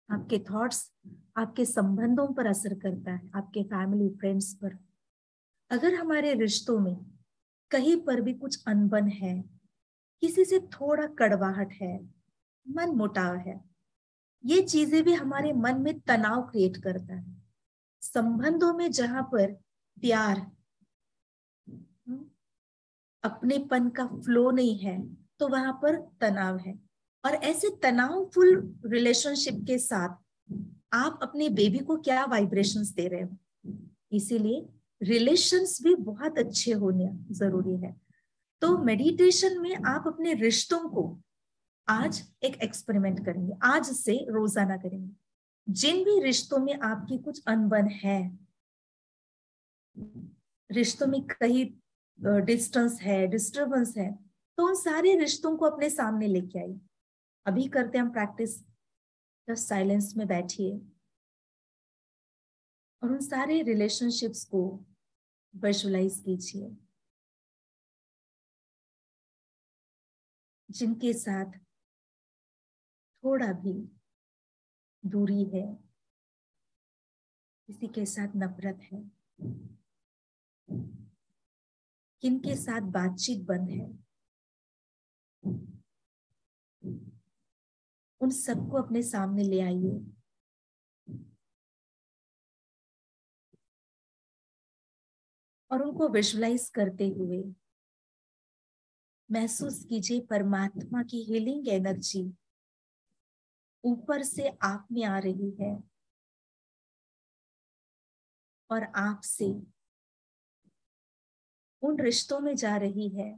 आपके थॉट्स आपके संबंधों पर असर करता है, आपके फैमिली फ्रेंड्स पर। अगर हमारे रिश्तों में कहीं पर भी कुछ अनबन है, किसी से थोड़ा कड़वाहट है, मन मुटाव है, ये चीजें भी हमारे मन में तनाव क्रिएट करता है। संबंधों में जहां पर प्यार, अपनेपन का फ्लो नहीं है, तो वहां पर तनाव है। और ऐसे तनावफुल रिलेशनशिप के साथ आप अपने बेबी को क्या वाइब्रेशंस दे रहे हो? इसीलिए रिलेशंस भी बहुत अच्छे होने जरूरी है। तो मेडिटेशन में आप अपने रिश्तों को आज एक एक्सपेरिमेंट करेंगे, आज से रोजाना करेंगे। जिन भी रिश्तों में आपकी कुछ अनबन है, रिश्तों में कहीं डिस्टेंस है, डिस्टरबेंस है, तो उन सारे रिश्तों को अपने सामने लेके आइए। अभी करते हैं हम प्रैक्टिस। जस्ट साइलेंस में बैठिए और उन सारे रिलेशनशिप्स को विजुअलाइज कीजिए जिनके साथ थोड़ा भी दूरी है, किसी के साथ नफरत है, किनके साथ बातचीत बंद है, उन सबको अपने सामने ले आइए। और उनको विजुअलाइज करते हुए महसूस कीजिए परमात्मा की हीलिंग एनर्जी ऊपर से आप में आ रही है और आपसे उन रिश्तों में जा रही है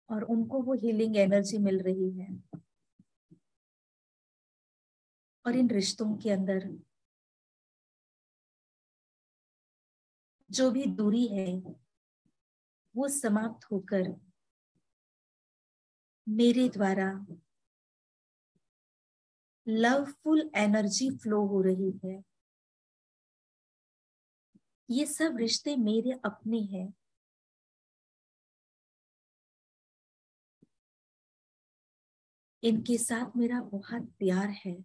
और उनको वो हीलिंग एनर्जी मिल रही है। और इन रिश्तों के अंदर जो भी दूरी है वो समाप्त होकर मेरे द्वारा लवफुल एनर्जी फ्लो हो रही है। ये सब रिश्ते मेरे अपने हैं। इनके साथ मेरा बहुत प्यार है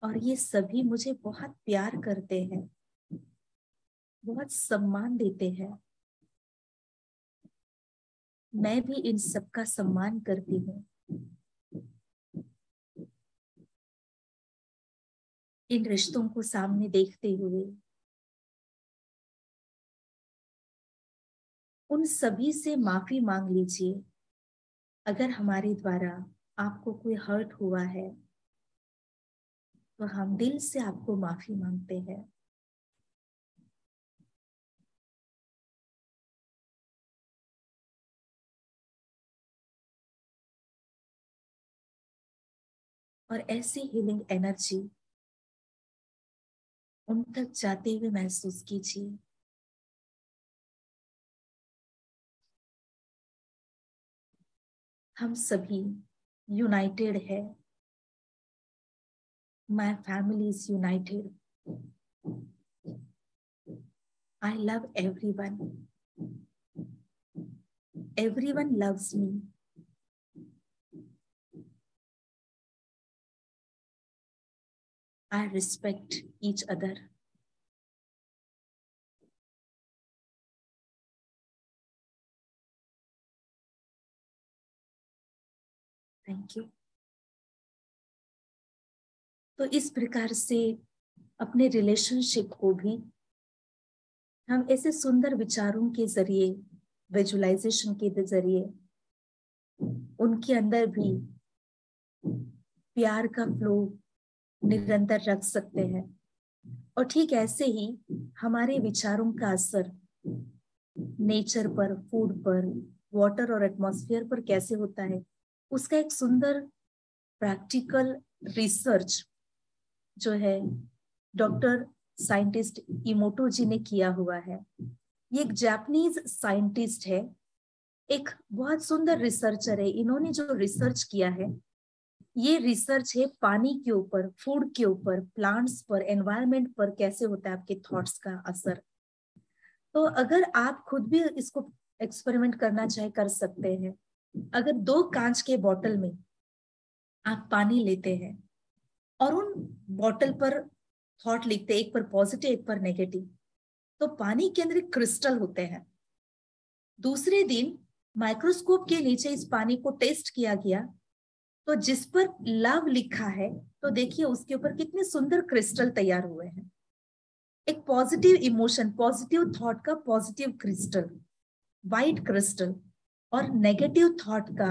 और ये सभी मुझे बहुत प्यार करते हैं, बहुत सम्मान देते हैं। मैं भी इन सबका सम्मान करती हूँ। इन रिश्तों को सामने देखते हुए उन सभी से माफी मांग लीजिए। अगर हमारे द्वारा आपको कोई हर्ट हुआ है तो हम दिल से आपको माफी मांगते हैं। और ऐसी हीलिंग एनर्जी उन तक जाते हुए महसूस कीजिए। हम सभी यूनाइटेड है। My family is United. I love everyone. Everyone loves me. I respect each other. Thank you. तो इस प्रकार से अपने रिलेशनशिप को भी हम ऐसे सुंदर विचारों के जरिए, विजुअलाइजेशन के जरिए उनके अंदर भी प्यार का फ्लो निरंतर रख सकते हैं। और ठीक ऐसे ही हमारे विचारों का असर नेचर पर, फूड पर, वाटर और एटमॉस्फेयर पर कैसे होता है, उसका एक सुंदर प्रैक्टिकल रिसर्च जो है डॉक्टर साइंटिस्ट इमोटो जी ने किया हुआ है। ये एक जापानीज साइंटिस्ट है, एक बहुत सुंदर रिसर्चर है। इन्होंने जो रिसर्च किया है, ये रिसर्च है पानी के ऊपर, फूड के ऊपर, प्लांट्स पर, एनवायरनमेंट पर कैसे होता है आपके थॉट्स का असर। तो अगर आप खुद भी इसको एक्सपेरिमेंट करना चाहे कर सकते हैं। अगर 2 कांच के बोतल में आप पानी लेते हैं और उन बोतल पर थॉट लिखते हैं, एक पर पॉजिटिव एक पर नेगेटिव, तो पानी के अंदर क्रिस्टल होते हैं। दूसरे दिन माइक्रोस्कोप के नीचे इस पानी को टेस्ट किया गया, तो जिस पर लव लिखा है, तो देखिए उसके ऊपर कितने सुंदर क्रिस्टल तैयार हुए हैं। एक पॉजिटिव इमोशन, पॉजिटिव थॉट का पॉजिटिव क्रिस्टल, वाइट क्रिस्टल, और नेगेटिव थॉट का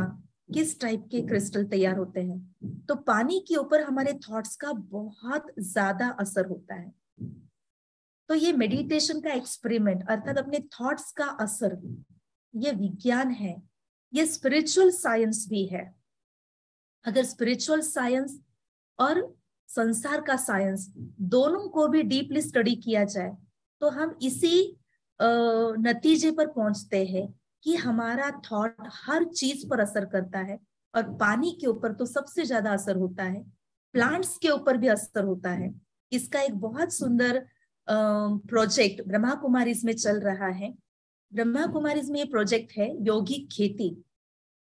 किस टाइप के क्रिस्टल तैयार होते हैं। तो पानी के ऊपर हमारे थॉट्स का बहुत ज्यादा असर होता है। तो ये मेडिटेशन का एक्सपेरिमेंट अर्थात अपने थॉट्स का असर, ये विज्ञान है, ये स्पिरिचुअल साइंस भी है। अगर स्पिरिचुअल साइंस और संसार का साइंस दोनों को भी डीपली स्टडी किया जाए, तो हम इसी नतीजे पर पहुंचते हैं कि हमारा थॉट हर चीज पर असर करता है। और पानी के ऊपर तो सबसे ज्यादा असर होता है, प्लांट्स के ऊपर भी असर होता है। इसका एक बहुत सुंदर प्रोजेक्ट ब्रह्मा कुमारीज में चल रहा है। ब्रह्मा कुमारीज में ये प्रोजेक्ट है योगिक खेती,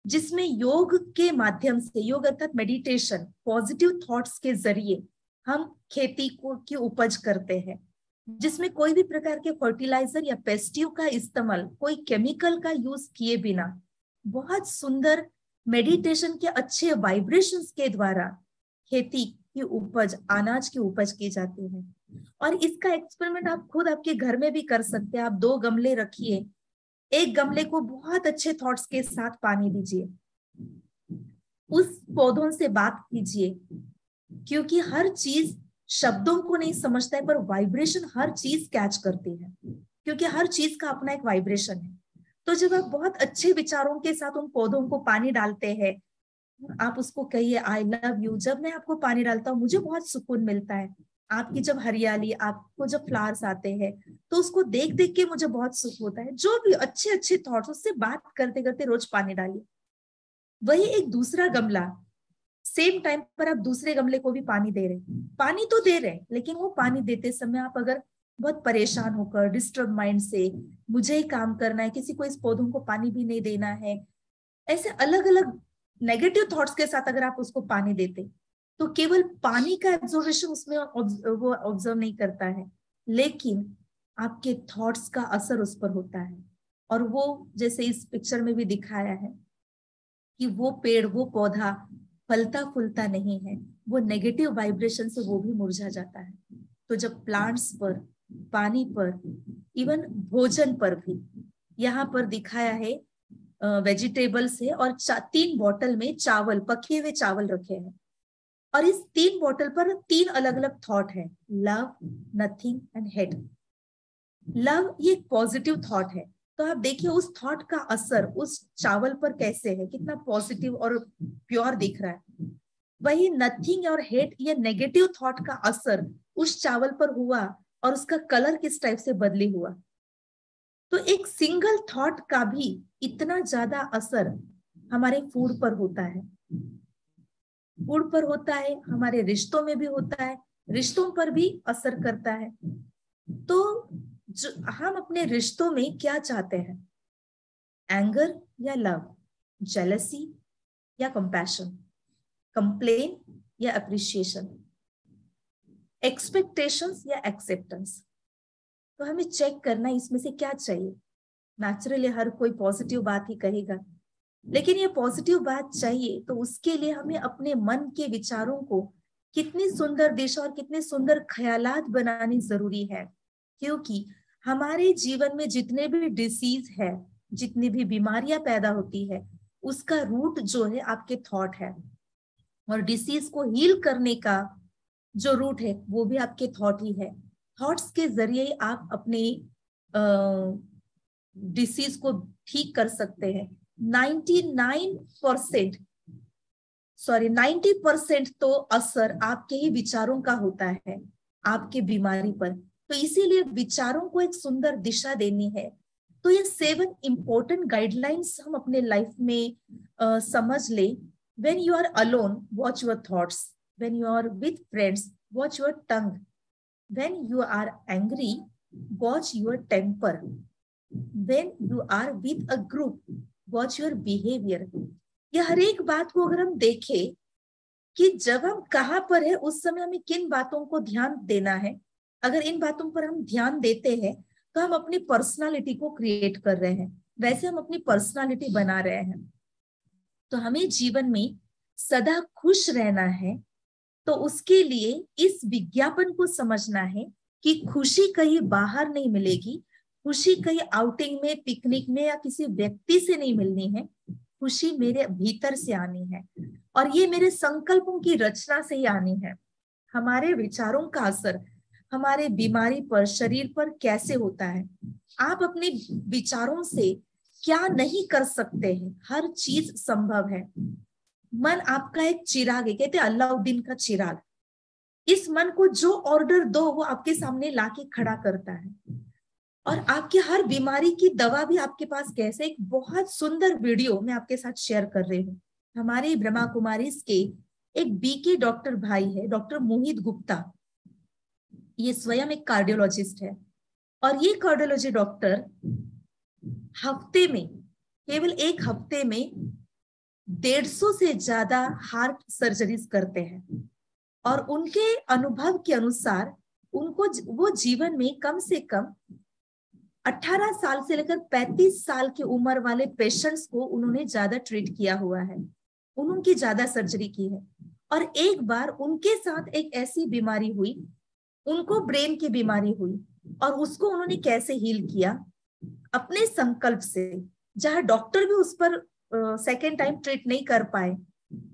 जिसमें योग के माध्यम से, योग अर्थात मेडिटेशन, पॉजिटिव थॉट्स के जरिए हम खेती को की उपज करते हैं, जिसमें कोई भी प्रकार के फर्टिलाइजर या पेस्टिव का इस्तेमाल, कोई केमिकल का यूज किए बिना बहुत सुंदर मेडिटेशन के अच्छे वाइब्रेशंस के द्वारा खेती की उपज, अनाज की उपज की जाती है। और इसका एक्सपेरिमेंट आप खुद आपके घर में भी कर सकते हैं। आप 2 गमले रखिए, एक गमले को बहुत अच्छे थॉट्स के साथ पानी दीजिए, उस पौधों से बात कीजिए, क्योंकि हर चीज शब्दों को नहीं समझता है, पर वाइब्रेशन हर चीज कैच करती है, क्योंकि हर चीज का अपना एक वाइब्रेशन है। तो जब आप बहुत अच्छे विचारों के साथ उन पौधों को पानी डालते हैं, आप उसको कहिए आई लव यू। जब मैं आपको पानी डालता हूँ मुझे बहुत सुकून मिलता है। आपकी जब हरियाली, आपको जब फ्लावर्स आते हैं, तो उसको देख देख के मुझे बहुत सुख होता है। जो भी अच्छे अच्छे थॉट्स, उससे बात करते करते रोज पानी डालिए। वही एक दूसरा गमला, सेम टाइम पर आप दूसरे गमले को भी पानी दे रहे, पानी तो दे रहे, लेकिन वो पानी देते समय आप अगर बहुत परेशान होकर, डिस्टर्ब माइंड से, मुझे ही काम करना है, किसी को इस पौधों को पानी भी नहीं देना है, ऐसे अलग अलग नेगेटिव थॉट्स के साथ अगर आप उसको पानी देते, तो केवल पानी का एब्जॉर्प्शन उसमें वो ऑब्जर्व नहीं करता है, लेकिन आपके थॉट्स का असर उस पर होता है। और वो जैसे इस पिक्चर में भी दिखाया है कि वो पेड़, वो पौधा फलता फूलता नहीं है, वो नेगेटिव वाइब्रेशन से वो भी मुरझा जाता है। तो जब प्लांट्स पर, पानी पर, इवन भोजन पर भी, यहाँ पर दिखाया है वेजिटेबल्स है और 3 बोतल में चावल, पके हुए चावल रखे हैं, और इस 3 बोतल पर 3 अलग अलग थॉट है, love, nothing and head. Love ये एक पॉजिटिव थॉट है, तो आप देखिए उस थॉट का असर उस चावल पर कैसे है, कितना पॉजिटिव और प्योर दिख रहा है। वही नथिंग और हेट या नेगेटिव थॉट का असर उस चावल पर हुआ और उसका कलर किस टाइप से बदली हुआ। तो एक सिंगल थॉट का भी इतना ज्यादा असर हमारे फूड पर होता है, फूड पर होता है, हमारे रिश्तों में भी होता है, रिश्तों पर भी असर करता है। तो हम अपने रिश्तों में क्या चाहते हैं, एंगर या लव, जेलसी या कंपैशन, कंप्लेन या अप्रिशिएशन, एक्सपेक्टेशंस या एक्सेप्टेंस। तो हमें चेक करना इसमें से क्या चाहिए। नेचुरली हर कोई पॉजिटिव बात ही कहेगा, लेकिन ये पॉजिटिव बात चाहिए तो उसके लिए हमें अपने मन के विचारों को कितनी सुंदर दिशा और कितने सुंदर ख्यालात बनानी जरूरी है। क्योंकि हमारे जीवन में जितने भी डिसीज है, जितनी भी बीमारियां पैदा होती है, उसका रूट जो है आपके थॉट है, और डिसीज को हील करने का जो रूट है वो भी आपके थॉट ही है। थॉट्स के जरिए आप अपने डिसीज को ठीक कर सकते हैं। 90% तो असर आपके ही विचारों का होता है आपके बीमारी पर। तो इसीलिए विचारों को एक सुंदर दिशा देनी है। तो ये 7 इंपॉर्टेंट गाइडलाइंस हम अपने लाइफ में समझ ले। When you are alone, watch your thoughts. When you are with friends, watch your tongue. When you are angry, watch your temper. When you are with a group, watch your behaviour. ये हर एक बात को अगर हम देखें कि जब हम कहाँ पर है उस समय हमें किन बातों को ध्यान देना है, अगर इन बातों पर हम ध्यान देते हैं तो हम अपनी पर्सनालिटी को क्रिएट कर रहे हैं, वैसे हम अपनी पर्सनालिटी बना रहे हैं। तो हमें जीवन में सदा खुश रहना है, तो उसके लिए इस विज्ञापन को समझना है कि खुशी कहीं बाहर नहीं मिलेगी, खुशी कहीं आउटिंग में, पिकनिक में या किसी व्यक्ति से नहीं मिलनी है, खुशी मेरे भीतर से आनी है, और ये मेरे संकल्पों की रचना से ही आनी है। हमारे विचारों का असर हमारे बीमारी पर, शरीर पर कैसे होता है। आप अपने विचारों से क्या नहीं कर सकते हैं, हर चीज संभव है। मन आपका एक चिराग है, कहते हैं अलाउद्दीन का चिराग। इस मन को जो ऑर्डर दो वो आपके सामने लाके खड़ा करता है, और आपकी हर बीमारी की दवा भी आपके पास कैसे। एक बहुत सुंदर वीडियो मैं आपके साथ शेयर कर रही हूँ। हमारे ब्रह्मा कुमारी के एक बीके डॉक्टर भाई है, डॉक्टर मोहित गुप्ता। ये स्वयं एक कार्डियोलॉजिस्ट है, और ये कार्डियोलॉजी डॉक्टर हफ्ते में, केवल एक हफ्ते में 150 से ज्यादा हार्ट सर्जरीज करते हैं। और उनके अनुभव के अनुसार उनको वो जीवन में कम से कम 18 साल से लेकर 35 साल की उम्र वाले पेशेंट्स को उन्होंने ज्यादा ट्रीट किया हुआ है, उनकी ज्यादा सर्जरी की है। और एक बार उनके साथ एक ऐसी बीमारी हुई, उनको ब्रेन की बीमारी हुई, और उसको उन्होंने कैसे हील किया अपने संकल्प से, जहां डॉक्टर भी उस पर सेकेंड टाइम ट्रीट नहीं कर पाए,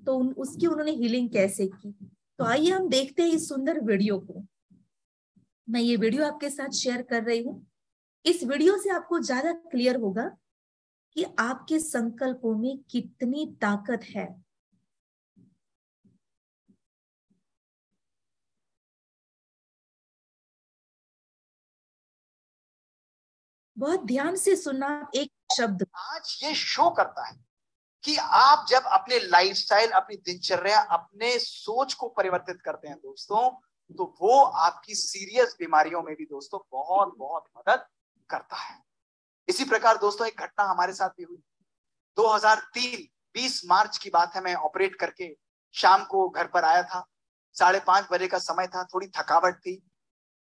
तो उसकी उन्होंने हीलिंग कैसे की। तो आइए हम देखते हैं इस सुंदर वीडियो को। मैं ये वीडियो आपके साथ शेयर कर रही हूँ। इस वीडियो से आपको ज्यादा क्लियर होगा कि आपके संकल्पों में कितनी ताकत है। बहुत ध्यान से सुनना एक शब्द। आज ये शो करता है कि आप जब अपने लाइफस्टाइल, अपनी दिनचर्या, अपने सोच को परिवर्तित करते हैं दोस्तों, तो वो आपकी सीरियस बीमारियों में भी दोस्तों बहुत बहुत मदद करता है। इसी प्रकार दोस्तों एक घटना हमारे साथ भी हुई। 2003 20 मार्च की बात है। मैं ऑपरेट करके शाम को घर पर आया था। 5:30 बजे का समय था। थोड़ी थकावट थी,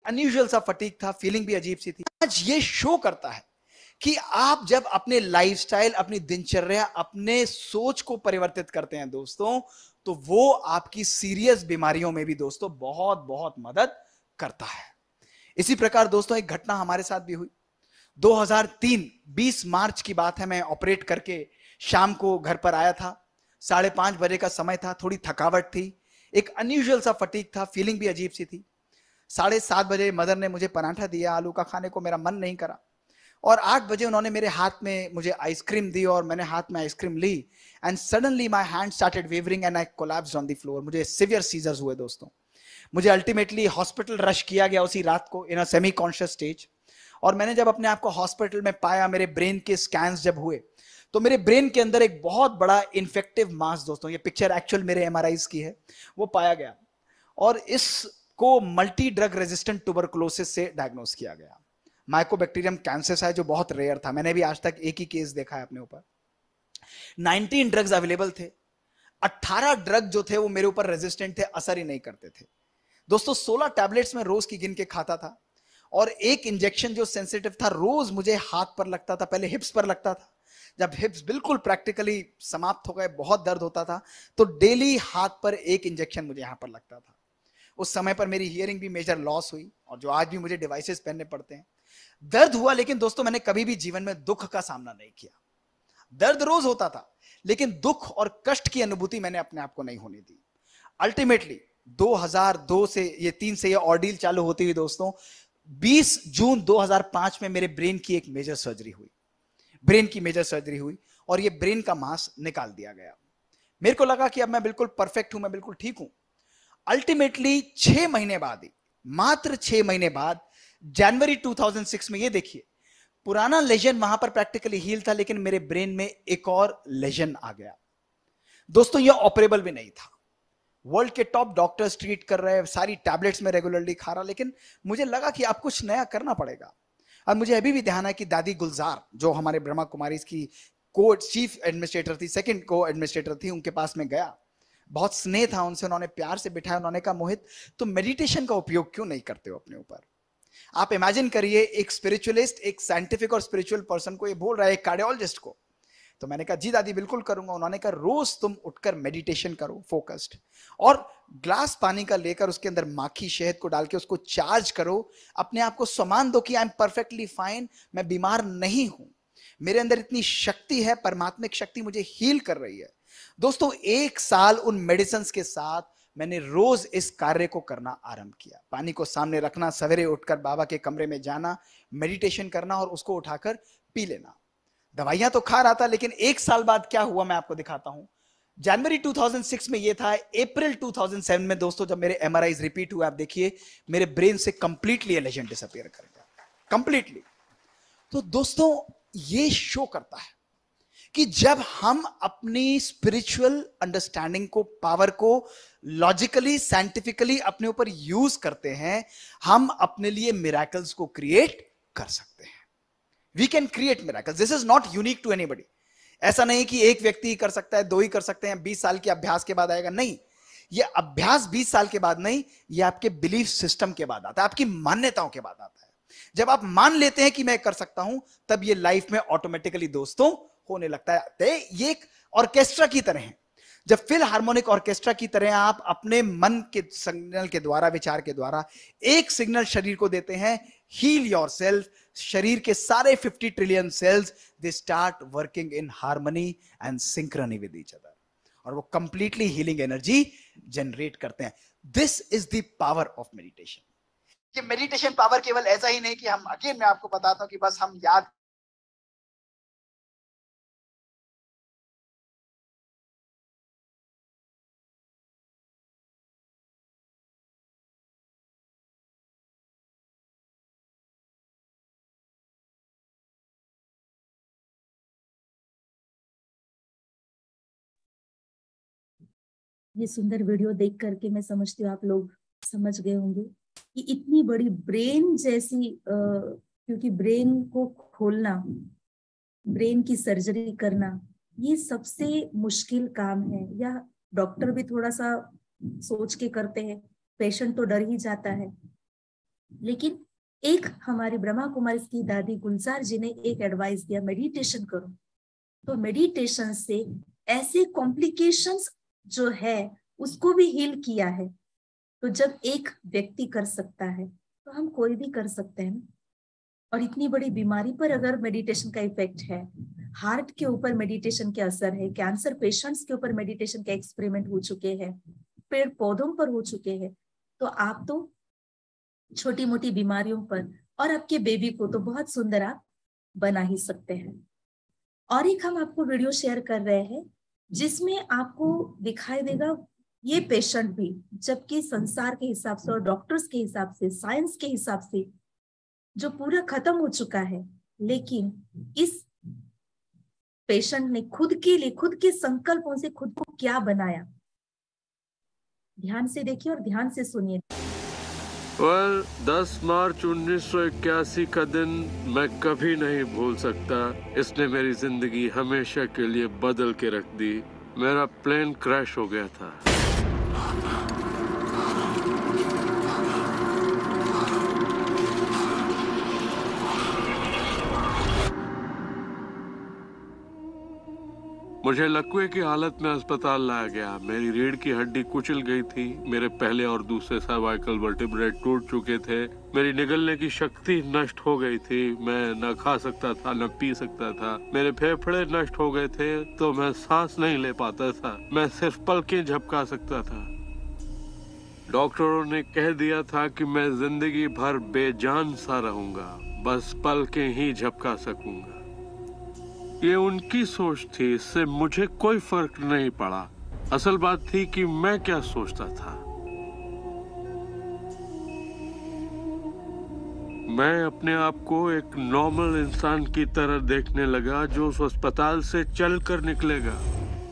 अनयूजुअल सा फटीग था, फीलिंग भी अजीब सी थी। आज ये शो करता है कि आप जब अपने लाइफस्टाइल, अपनी दिनचर्या, अपने सोच को परिवर्तित करते हैं दोस्तों, तो वो आपकी सीरियस बीमारियों में भी दोस्तों बहुत बहुत मदद करता है। इसी प्रकार दोस्तों एक घटना हमारे साथ भी हुई। 2003 20 मार्च की बात है। मैं ऑपरेट करके शाम को घर पर आया था। 5:30 बजे का समय था। थोड़ी थकावट थी, एक अनयूजुअल सा फटीग था, फीलिंग भी अजीब सी थी। 7:30 बजे मदर ने मुझे पराठा दिया आलू का, खाने को मेरा मन नहीं करा। और 8 बजे उन्होंने मेरे हाथ में मुझे आइसक्रीम दी और मैंने हाथ में आइसक्रीम ली and suddenly my hand started wavering and I collapsed on the floor. मुझे सीवियर सीजर्स हुए दोस्तों। मुझे अल्टीमेटली हॉस्पिटल रश किया गया उसी रात को इन अ सेमी कॉन्शियस स्टेज। और मैंने जब अपने आप को हॉस्पिटल में पाया, मेरे ब्रेन के स्कैन्स जब हुए तो मेरे ब्रेन के अंदर एक बहुत बड़ा इन्फेक्टिव मास, दोस्तों ये पिक्चर एक्चुअल मेरे एमआरआईज की है, वो पाया गया और इसको मल्टी ड्रग रेजिस्टेंट ट्यूबरकुलोसिस से डायग्नोस किया गया। माइकोबैक्टीरियम कैंसर है जो बहुत रेयर था। मैंने भी आज तक एक ही केस देखा है अपने ऊपर। 19 ड्रग्स अवेलेबल थे, 18 ड्रग जो थे वो मेरे ऊपर रेजिस्टेंट थे, असर ही नहीं करते थे दोस्तों। 16 टैबलेट्स में रोज की गिन के खाता था और एक इंजेक्शन जो सेंसिटिव था रोज मुझे हाथ पर लगता था, पहले हिप्स पर लगता था। जब हिप्स बिल्कुल प्रैक्टिकली समाप्त हो गए, बहुत दर्द होता था, तो डेली हाथ पर एक इंजेक्शन मुझे यहां पर लगता था। उस समय पर मेरी हियरिंग भी मेजर लॉस हुई और जो आज भी मुझे डिवाइसेस पहनने पड़ते हैं। दर्द हुआ, लेकिन दोस्तों मैंने कभी भी जीवन में दुख का सामना नहीं किया। दर्द रोज होता था, लेकिन दुख और कष्ट की अनुभूति मैंने अपने आप को नहीं होने दी। अल्टीमेटली 2002 से ये 3 से ये ऑर्डील चालू होती हुई दोस्तों, 20 जून 2005 में मेरे ब्रेन की एक मेजर सर्जरी हुई। ब्रेन की मेजर सर्जरी हुई और ये ब्रेन का मांस निकाल दिया गया। मेरे को लगा कि अब मैं बिल्कुल परफेक्ट हूं, मैं बिल्कुल ठीक हूं। अल्टीमेटली 6 महीने बाद, मात्र 6 महीने बाद, जनवरी 2006 में, ये देखिए पुराना लेजन वहां पर प्रैक्टिकली हील था, लेकिन मेरे ब्रेन में एक और लेजन आ गया दोस्तों। ये ऑपरेबल भी नहीं था। वर्ल्ड के टॉप डॉक्टर्स ट्रीट कर रहे हैं, सारी टैबलेट्स में रेगुलरली खा रहा, लेकिन मुझे लगा कि अब कुछ नया करना पड़ेगा। अब मुझे अभी भी ध्यान है कि दादी गुलजार जो हमारे ब्रह्मा कुमारीज की को चीफ एडमिनिस्ट्रेटर थी, सेकंड को एडमिनिस्ट्रेटर थी, उनके पास में गया, बहुत स्नेह था उनसे, उन्होंने प्यार से बिठाया। उन्होंने कहा मोहित तो मेडिटेशन का उपयोग क्यों नहीं करते हो अपने ऊपर। आप इमेजिन करिए एक स्पिरिचुअलिस्ट, एक साइंटिफिक और स्पिरिचुअल पर्सन को ये बोल रहा है, एक कार्डियोलॉजिस्ट को। तो मैंने कहा जी दादी बिल्कुल करूंगा। उन्होंने कहा रोज तुम उठकर मेडिटेशन करो फोकस्ड, और ग्लास पानी का लेकर उसके अंदर माखी शहद को डाल के उसको चार्ज करो, अपने आप को सम्मान दो कि आई एम परफेक्टली फाइन, मैं बीमार नहीं हूं, मेरे अंदर इतनी शक्ति है, परमात्मिक शक्ति मुझे हील कर रही है। दोस्तों 1 साल उन मेडिसिन के साथ मैंने रोज इस कार्य को करना आरंभ किया। पानी को सामने रखना, सवेरे उठकर बाबा के कमरे में जाना, मेडिटेशन करना और उसको उठाकर पी लेना। दवाइयां तो खा रहा था, लेकिन 1 साल बाद क्या हुआ मैं आपको दिखाता हूं। जनवरी 2006 में ये था। अप्रैल 2007 में दोस्तों जब मेरे एमआरआईज रिपीट हुए, आप देखिए मेरे ब्रेन से कंप्लीटली लेजन डिसअपीयर कर गया, कंप्लीटली। तो दोस्तों ये शो करता है कि जब हम अपनी स्पिरिचुअल अंडरस्टैंडिंग को, पावर को लॉजिकली, साइंटिफिकली अपने ऊपर यूज करते हैं, हम अपने लिए मिरेकल्स को क्रिएट कर सकते हैं। We can create miracles. This is not unique to anybody. ऐसा नहीं कि एक व्यक्ति ही कर सकता है, 2 ही कर सकते हैं, 20 साल के अभ्यास के बाद आएगा, नहीं। ये अभ्यास 20 साल के बाद नहीं, ये आपके बिलीफ सिस्टम के बाद आता है, आपकी मान्यताओं के बाद आता है। जब आप मान लेते हैं कि मैं कर सकता हूं, तब ये लाइफ में ऑटोमेटिकली दोस्तों होने लगता है। ये एक ऑर्केस्ट्रा की तरह है। जब फिल हार्मोनिक ऑर्केस्ट्रा की तरह आप अपने मन के सिग्नल के द्वारा, विचार के द्वारा एक सिग्नल शरीर को देते हैं, हील योरसेल्फ, शरीर के सारे 50 trillion cells they start working in harmony and Synchrony with each other, और वो कंप्लीटली हीलिंग एनर्जी जनरेट करते हैं। This is the power of meditation. कि मेडिटेशन पावर केवल ऐसा ही नहीं कि हम, अगेन मैं आपको बताता हूं कि बस हम याद, ये सुंदर वीडियो देख करके मैं समझती हूँ आप लोग समझ गए होंगे कि इतनी बड़ी ब्रेन जैसी क्योंकि ब्रेन को खोलना, ब्रेन की सर्जरी करना, ये सबसे मुश्किल काम है। या डॉक्टर भी थोड़ा सा सोच के करते हैं, पेशेंट तो डर ही जाता है। लेकिन एक हमारी ब्रह्मा कुमारी की दादी गुलजार जी ने एक एडवाइस दिया, मेडिटेशन करो। तो मेडिटेशन से ऐसे कॉम्प्लिकेशंस जो है उसको भी हील किया है। तो जब एक व्यक्ति कर सकता है तो हम कोई भी कर सकते हैं। और इतनी बड़ी बीमारी पर अगर मेडिटेशन का इफेक्ट है, हार्ट के ऊपर मेडिटेशन के असर है, कैंसर पेशेंट्स के ऊपर मेडिटेशन के एक्सपेरिमेंट हो चुके हैं, पेड़ पौधों पर हो चुके हैं, तो आप तो छोटी मोटी बीमारियों पर, और आपके बेबी को तो बहुत सुंदर आप बना ही सकते हैं। और एक हम आपको वीडियो शेयर कर रहे हैं जिसमें आपको दिखाई देगा ये पेशेंट भी, जबकि संसार के हिसाब से और डॉक्टर्स के हिसाब से, साइंस के हिसाब से जो पूरा खत्म हो चुका है, लेकिन इस पेशेंट ने खुद के लिए, खुद के संकल्पों से खुद को क्या बनाया। ध्यान से देखिए और ध्यान से सुनिए। 10 मार्च 1981 का दिन मैं कभी नहीं भूल सकता। इसने मेरी जिंदगी हमेशा के लिए बदल के रख दी। मेरा प्लेन क्रैश हो गया था। मुझे लकवे की हालत में अस्पताल लाया गया। मेरी रीढ़ की हड्डी कुचल गई थी। मेरे पहले और दूसरे सर्वाइकल वर्टिब्रे टूट चुके थे। मेरी निगलने की शक्ति नष्ट हो गई थी। मैं न खा सकता था, न पी सकता था। मेरे फेफड़े नष्ट हो गए थे तो मैं सांस नहीं ले पाता था। मैं सिर्फ पलकें झपका सकता था। डॉक्टरों ने कह दिया था कि मैं जिंदगी भर बेजान सा रहूंगा, बस पलकें ही झपका सकूंगा। ये उनकी सोच थी, इससे मुझे कोई फर्क नहीं पड़ा। असल बात थी कि मैं क्या सोचता था। मैं अपने आप को एक नॉर्मल इंसान की तरह देखने लगा जो उस अस्पताल से चलकर निकलेगा।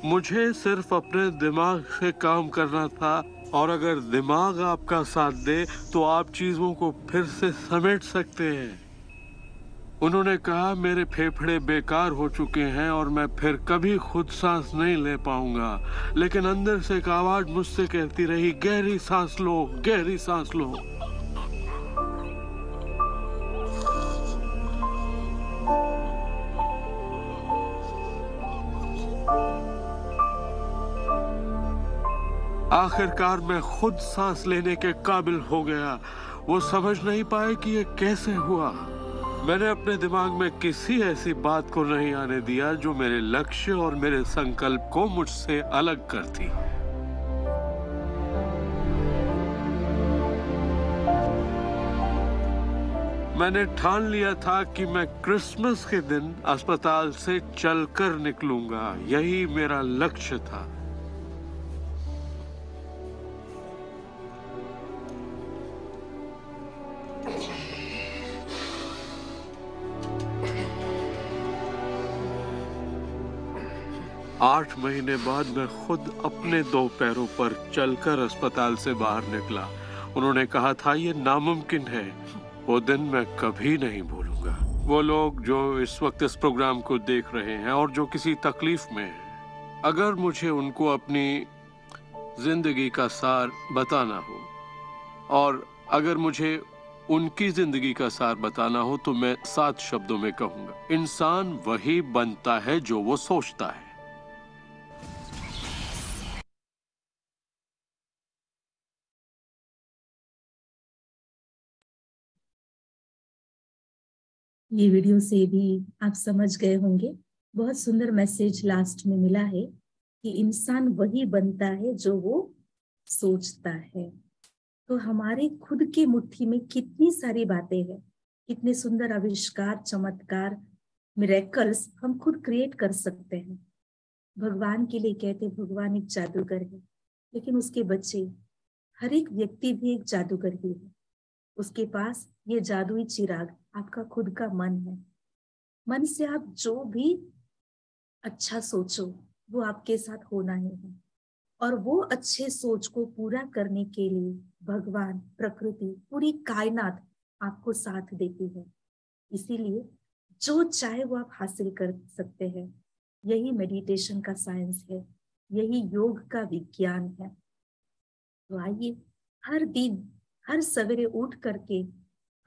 मुझे सिर्फ अपने दिमाग से काम करना था, और अगर दिमाग आपका साथ दे तो आप चीजों को फिर से समेट सकते हैं। उन्होंने कहा मेरे फेफड़े बेकार हो चुके हैं और मैं फिर कभी खुद सांस नहीं ले पाऊंगा, लेकिन अंदर से एक आवाज मुझसे कहती रही, गहरी सांस लो, गहरी सांस लो। आखिरकार मैं खुद सांस लेने के काबिल हो गया। वो समझ नहीं पाए कि ये कैसे हुआ। मैंने अपने दिमाग में किसी ऐसी बात को नहीं आने दिया जो मेरे लक्ष्य और मेरे संकल्प को मुझसे अलग करती। मैंने ठान लिया था कि मैं क्रिसमस के दिन अस्पताल से चलकर निकलूंगा। यही मेरा लक्ष्य था। आठ महीने बाद मैं खुद अपने 2 पैरों पर चलकर अस्पताल से बाहर निकला। उन्होंने कहा था ये नामुमकिन है। वो दिन मैं कभी नहीं भूलूंगा। वो लोग जो इस वक्त इस प्रोग्राम को देख रहे हैं और जो किसी तकलीफ में हैं, अगर मुझे उनको अपनी जिंदगी का सार बताना हो, और अगर मुझे उनकी जिंदगी का सार बताना हो, तो मैं 7 शब्दों में कहूंगा, इंसान वही बनता है जो वो सोचता है। ये वीडियो से भी आप समझ गए होंगे, बहुत सुंदर मैसेज लास्ट में मिला है कि इंसान वही बनता है जो वो सोचता है। तो हमारे खुद की मुट्ठी में कितनी सारी बातें हैं, कितने सुंदर आविष्कार, चमत्कार, मिरेकल्स हम खुद क्रिएट कर सकते हैं। भगवान के लिए कहते भगवान एक जादूगर है, लेकिन उसके बच्चे, हर एक व्यक्ति भी एक जादूगर ही है। उसके पास ये जादुई चिराग आपका खुद का मन है। मन से आप जो भी अच्छा सोचो वो आपके साथ होना ही है, और वो अच्छे सोच को पूरा करने के लिए भगवान, प्रकृति, पूरी कायनात आपको साथ देती है। इसीलिए जो चाहे वो आप हासिल कर सकते हैं। यही मेडिटेशन का साइंस है, यही योग का विज्ञान है। तो आइए हर दिन, हर सवेरे उठ करके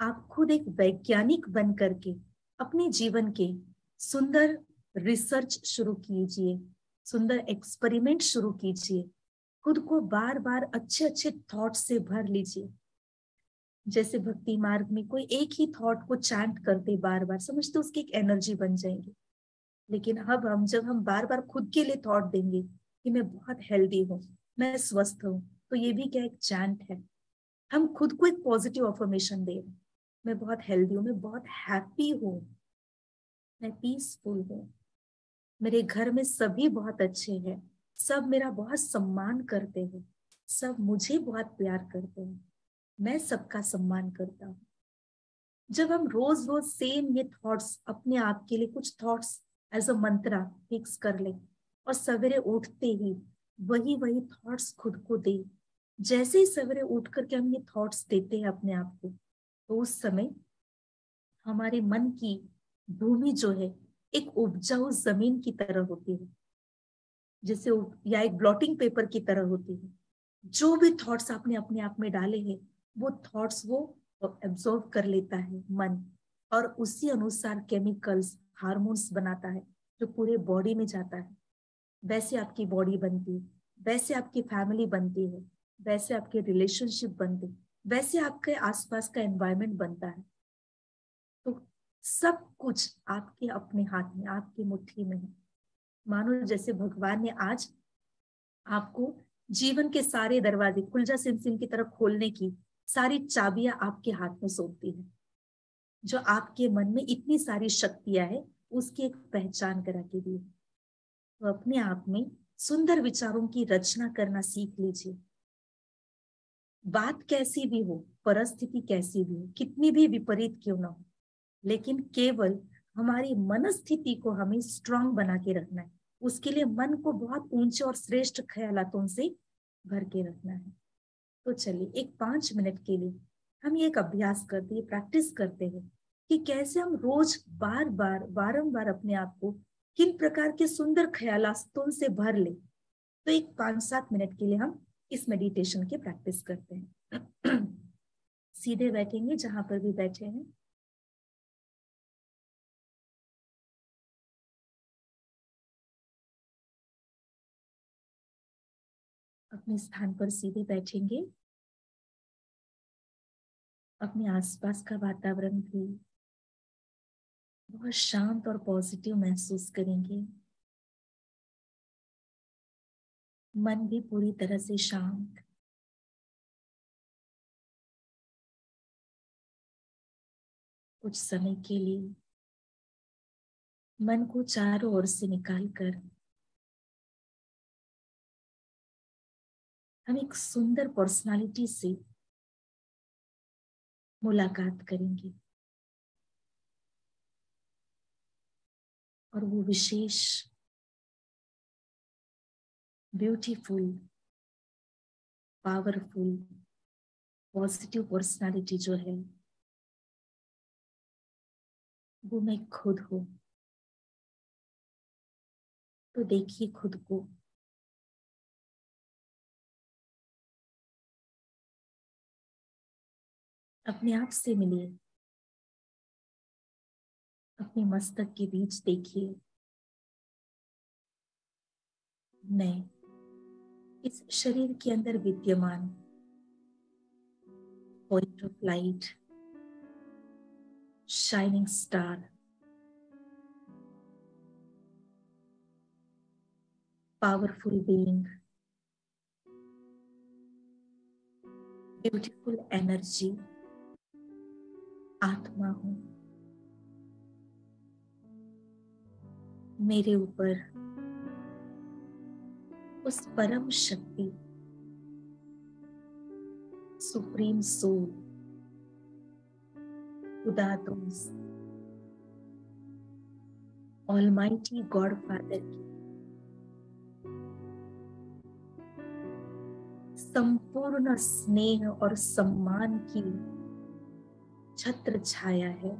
आप खुद एक वैज्ञानिक बन करके अपने जीवन के सुंदर रिसर्च शुरू कीजिए, सुंदर एक्सपेरिमेंट शुरू कीजिए। खुद को बार बार अच्छे अच्छे थॉट से भर लीजिए। जैसे भक्ति मार्ग में कोई एक ही थॉट को चैंट करते बार बार, समझते उसकी एक एनर्जी बन जाएगी। लेकिन अब जब हम बार बार खुद के लिए थॉट देंगे कि मैं बहुत हेल्दी हूँ, मैं स्वस्थ हूँ, तो ये भी क्या एक चैंट है। हम खुद को एक पॉजिटिव अफर्मेशन दे रहे हैं, मैं बहुत हेल्दी हूँ, मैं बहुत हैप्पी हूँ। मैं पीसफुल हूँ, मेरे घर में सभी बहुत अच्छे हैं, सब मेरा बहुत सम्मान करते हैं, सब मुझे बहुत प्यार करते हैं, मैं सबका सम्मान करता हूँ। जब हम रोज रोज सेम ये थॉट्स अपने आप के लिए कुछ thoughts as a mantra fix कर ले और सवेरे उठते ही वही वही थॉट्स खुद को दे, जैसे ही सवेरे उठ करके हम ये थॉट्स देते हैं अपने आप को, तो उस समय हमारे मन की भूमि जो है एक उपजाऊ जमीन की तरह होती है, जैसे या एक ब्लॉटिंग पेपर की तरह होती है। जो भी थॉट्स आपने अपने आप में डाले हैं वो थॉट्स वो एब्जॉर्व कर लेता है मन, और उसी अनुसार केमिकल्स हार्मोन्स बनाता है जो पूरे बॉडी में जाता है। वैसे आपकी बॉडी बनती है, वैसे आपकी फैमिली बनती है, वैसे आपके रिलेशनशिप बनते, वैसे आपके आसपास का एनवायरनमेंट बनता है। तो सब कुछ आपके अपने हाथ में, आपकी मुट्ठी में है। मानो जैसे भगवान ने आज आपको जीवन के सारे दरवाजे खुलजा सिम सिम की तरह खोलने की सारी चाबियां आपके हाथ में सौंपती है। जो आपके मन में इतनी सारी शक्तियां है उसकी एक पहचान करा के दी। तो अपने आप में सुंदर विचारों की रचना करना सीख लीजिए। बात कैसी भी हो, परिस्थिति कैसी भी हो, कितनी भी विपरीत क्यों ना हो, लेकिन केवल हमारी मनस्थिति को हमें स्ट्रांग बना के रखना है। उसके लिए मन को बहुत ऊंचे और श्रेष्ठ ख्यालातों से भर के रखना है। तो चलिए एक 5 मिनट के लिए हम ये एक अभ्यास करते हैं, प्रैक्टिस करते हैं कि कैसे हम रोज बार बार बारंबार अपने आप को किन प्रकार के सुंदर ख्यालातों से भर ले। तो एक 5-7 मिनट के लिए हम इस मेडिटेशन की प्रैक्टिस करते हैं। सीधे बैठेंगे जहां पर भी बैठे हैं। अपने स्थान पर सीधे बैठेंगे। अपने आसपास का वातावरण भी बहुत शांत और पॉजिटिव महसूस करेंगे। मन भी पूरी तरह से शांत। कुछ समय के लिए मन को चारों ओर से निकालकर हम एक सुंदर पर्सनालिटी से मुलाकात करेंगे, और वो विशेष ब्यूटीफुल पावरफुल पॉजिटिव पर्सनालिटी जो है वो मैं खुद हूं। तो देखिए खुद को। अपने आप से मिलिए। अपने मस्तक के बीच देखिए, मैं इस शरीर के अंदर विद्यमान point of light, shining star, powerful being, beautiful energy आत्मा हूं। मेरे ऊपर उस परम शक्ति, सुप्रीम सोल, खुदा दोस्त, ऑलमाइटी गॉड फादर की संपूर्ण स्नेह और सम्मान की छत्र छाया है।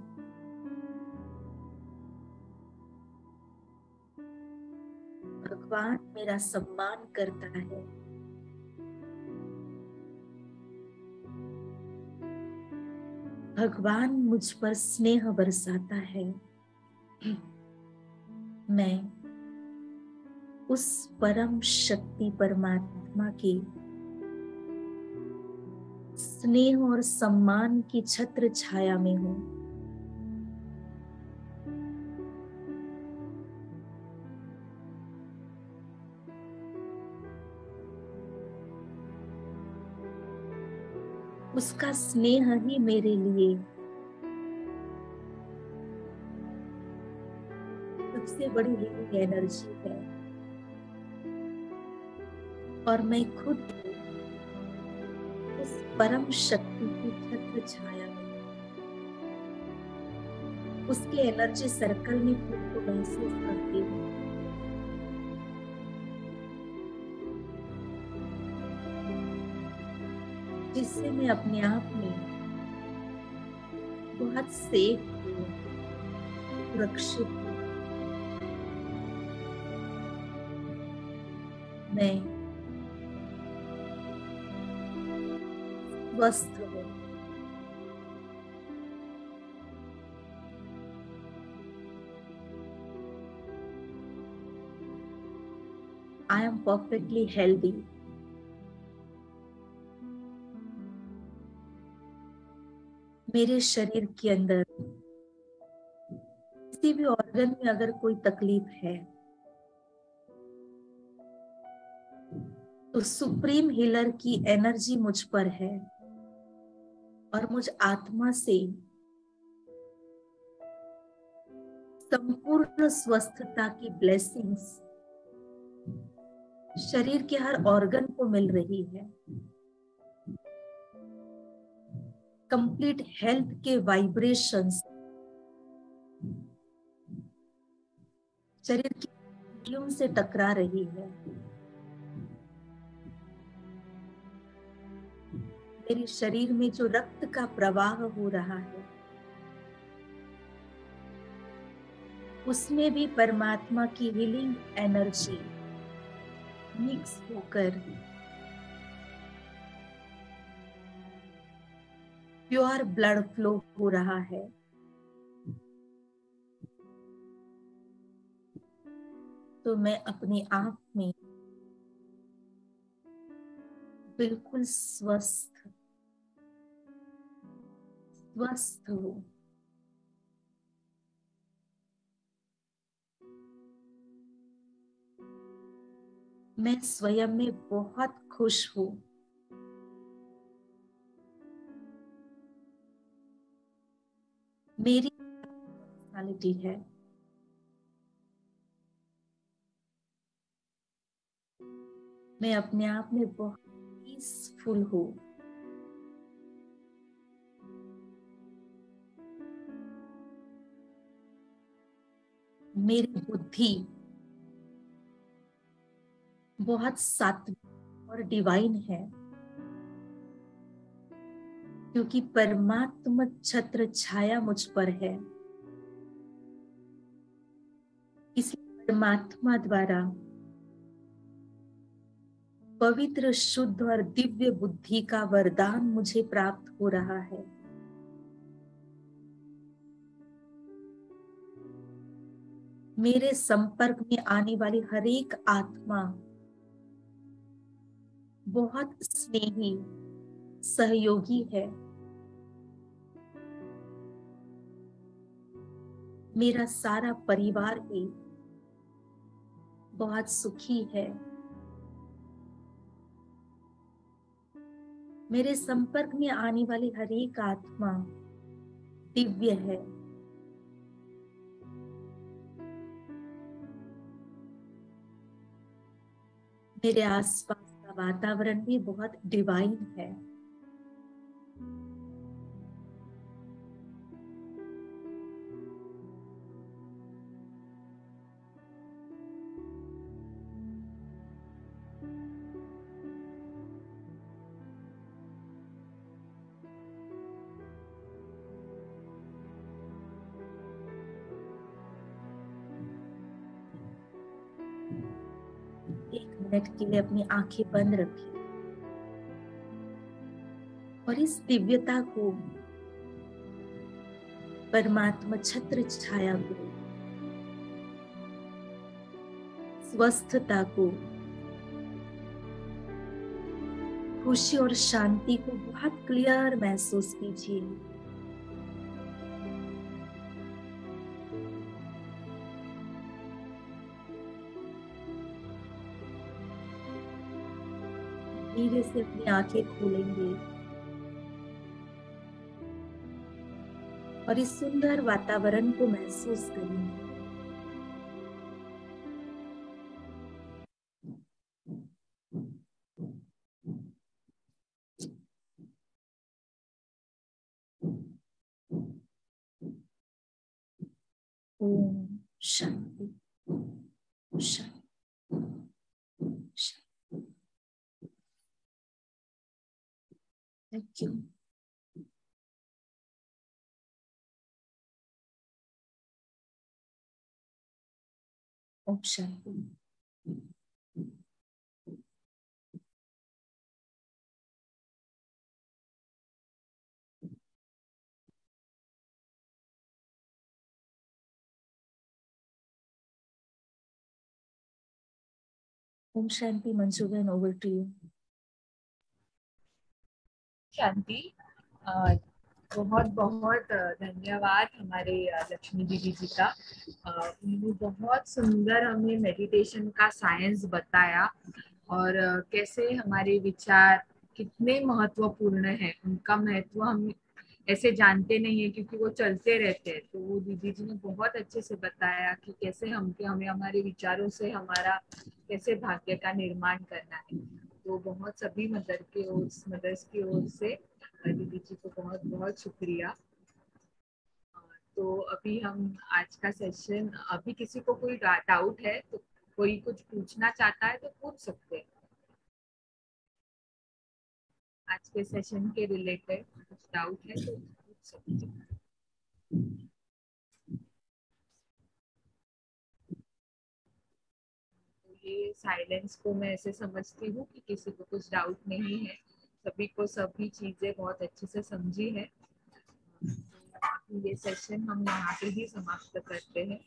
भगवान मेरा सम्मान करता है। भगवान मुझ पर स्नेह बरसाता है। मैं उस परम शक्ति परमात्मा के स्नेह और सम्मान की छत्र छाया में हूं। उसका स्नेह ही मेरे लिए बड़ी हीलिंग एनर्जी है और मैं खुद उस परम शक्ति की छत्र छाया में, उसके एनर्जी सर्कल में खुद को महसूस करती हूँ। जिससे मैं अपने आप में बहुत सेफ हूँ, सुरक्षित हूँ। मैं स्वस्थ हूँ। I am perfectly healthy. मेरे शरीर के अंदर किसी भी ऑर्गन में अगर कोई तकलीफ है तो सुप्रीम हीलर की एनर्जी मुझ पर है और मुझ आत्मा से संपूर्ण स्वस्थता की ब्लेसिंग्स शरीर के हर ऑर्गन को मिल रही है। कंप्लीट हेल्थ के वाइब्रेशंस शरीर की हड्डियों से टकरा रही है। मेरे शरीर में जो रक्त का प्रवाह हो रहा है उसमें भी परमात्मा की हीलिंग एनर्जी मिक्स होकर प्योर ब्लड फ्लो हो रहा है। तो मैं अपने आप में बिल्कुल स्वस्थ हूँ। मैं स्वयं में बहुत खुश हूँ। मेरी पर्सनालिटी है। मैं अपने आप में बहुत पीसफुल हूँ। मेरी बुद्धि बहुत सात्विक और डिवाइन है क्योंकि परमात्मा छत्र छाया मुझ पर है। इसलिए परमात्मा द्वारा पवित्र, शुद्ध और दिव्य बुद्धि का वरदान मुझे प्राप्त हो रहा है। मेरे संपर्क में आने वाली हर एक आत्मा बहुत स्नेही, सहयोगी है। मेरा सारा परिवार भी बहुत सुखी है। मेरे संपर्क में आने वाली हर एक आत्मा दिव्य है। मेरे आसपास का वातावरण भी बहुत डिवाइन है। एक मिनट के लिए अपनी आंखें बंद रखिए और इस दिव्यता को, परमात्मा छत्र छाया को, स्वस्थता को, खुशी और शांति को बहुत क्लियर महसूस कीजिए। धीरे से अपनी आंखें खोलेंगे और इस सुंदर वातावरण को महसूस करेंगे। ओम शांति शांति शांति। Thank you. ओम शांति। ओम शांति। मंजू बहन, ओवर टू यू। शांति। बहुत बहुत धन्यवाद हमारे लक्ष्मी दीदी जी का। उन्होंने बहुत सुंदर हमें मेडिटेशन का साइंस बताया और कैसे हमारे विचार कितने महत्वपूर्ण है। उनका महत्व हम ऐसे जानते नहीं है क्योंकि वो चलते रहते हैं। तो वो दीदी जी ने बहुत अच्छे से बताया कि कैसे हमें हमारे विचारों से हमारा कैसे भाग्य का निर्माण करना है। तो बहुत सभी मदर्स की ओर से दीदी जी को बहुत बहुत शुक्रिया। तो अभी हम आज का सेशन, अभी किसी को कोई डाउट है तो कोई कुछ पूछना चाहता है तो पूछ सकते हैं। आज के सेशन के रिलेटेड कुछ डाउट है तो पूछ सकते हैं। ये साइलेंस को मैं ऐसे समझती हूँ कि किसी को कुछ डाउट नहीं है, सभी को सभी चीजें बहुत अच्छे से समझी है। ये सेशन हम यहाँ पे ही समाप्त करते हैं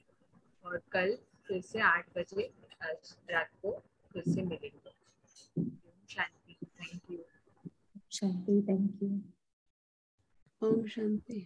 और कल फिर से 8 बजे रात को फिर से मिलेंगे। शांति। Thank you. शांति। Thank you. ओम शांति।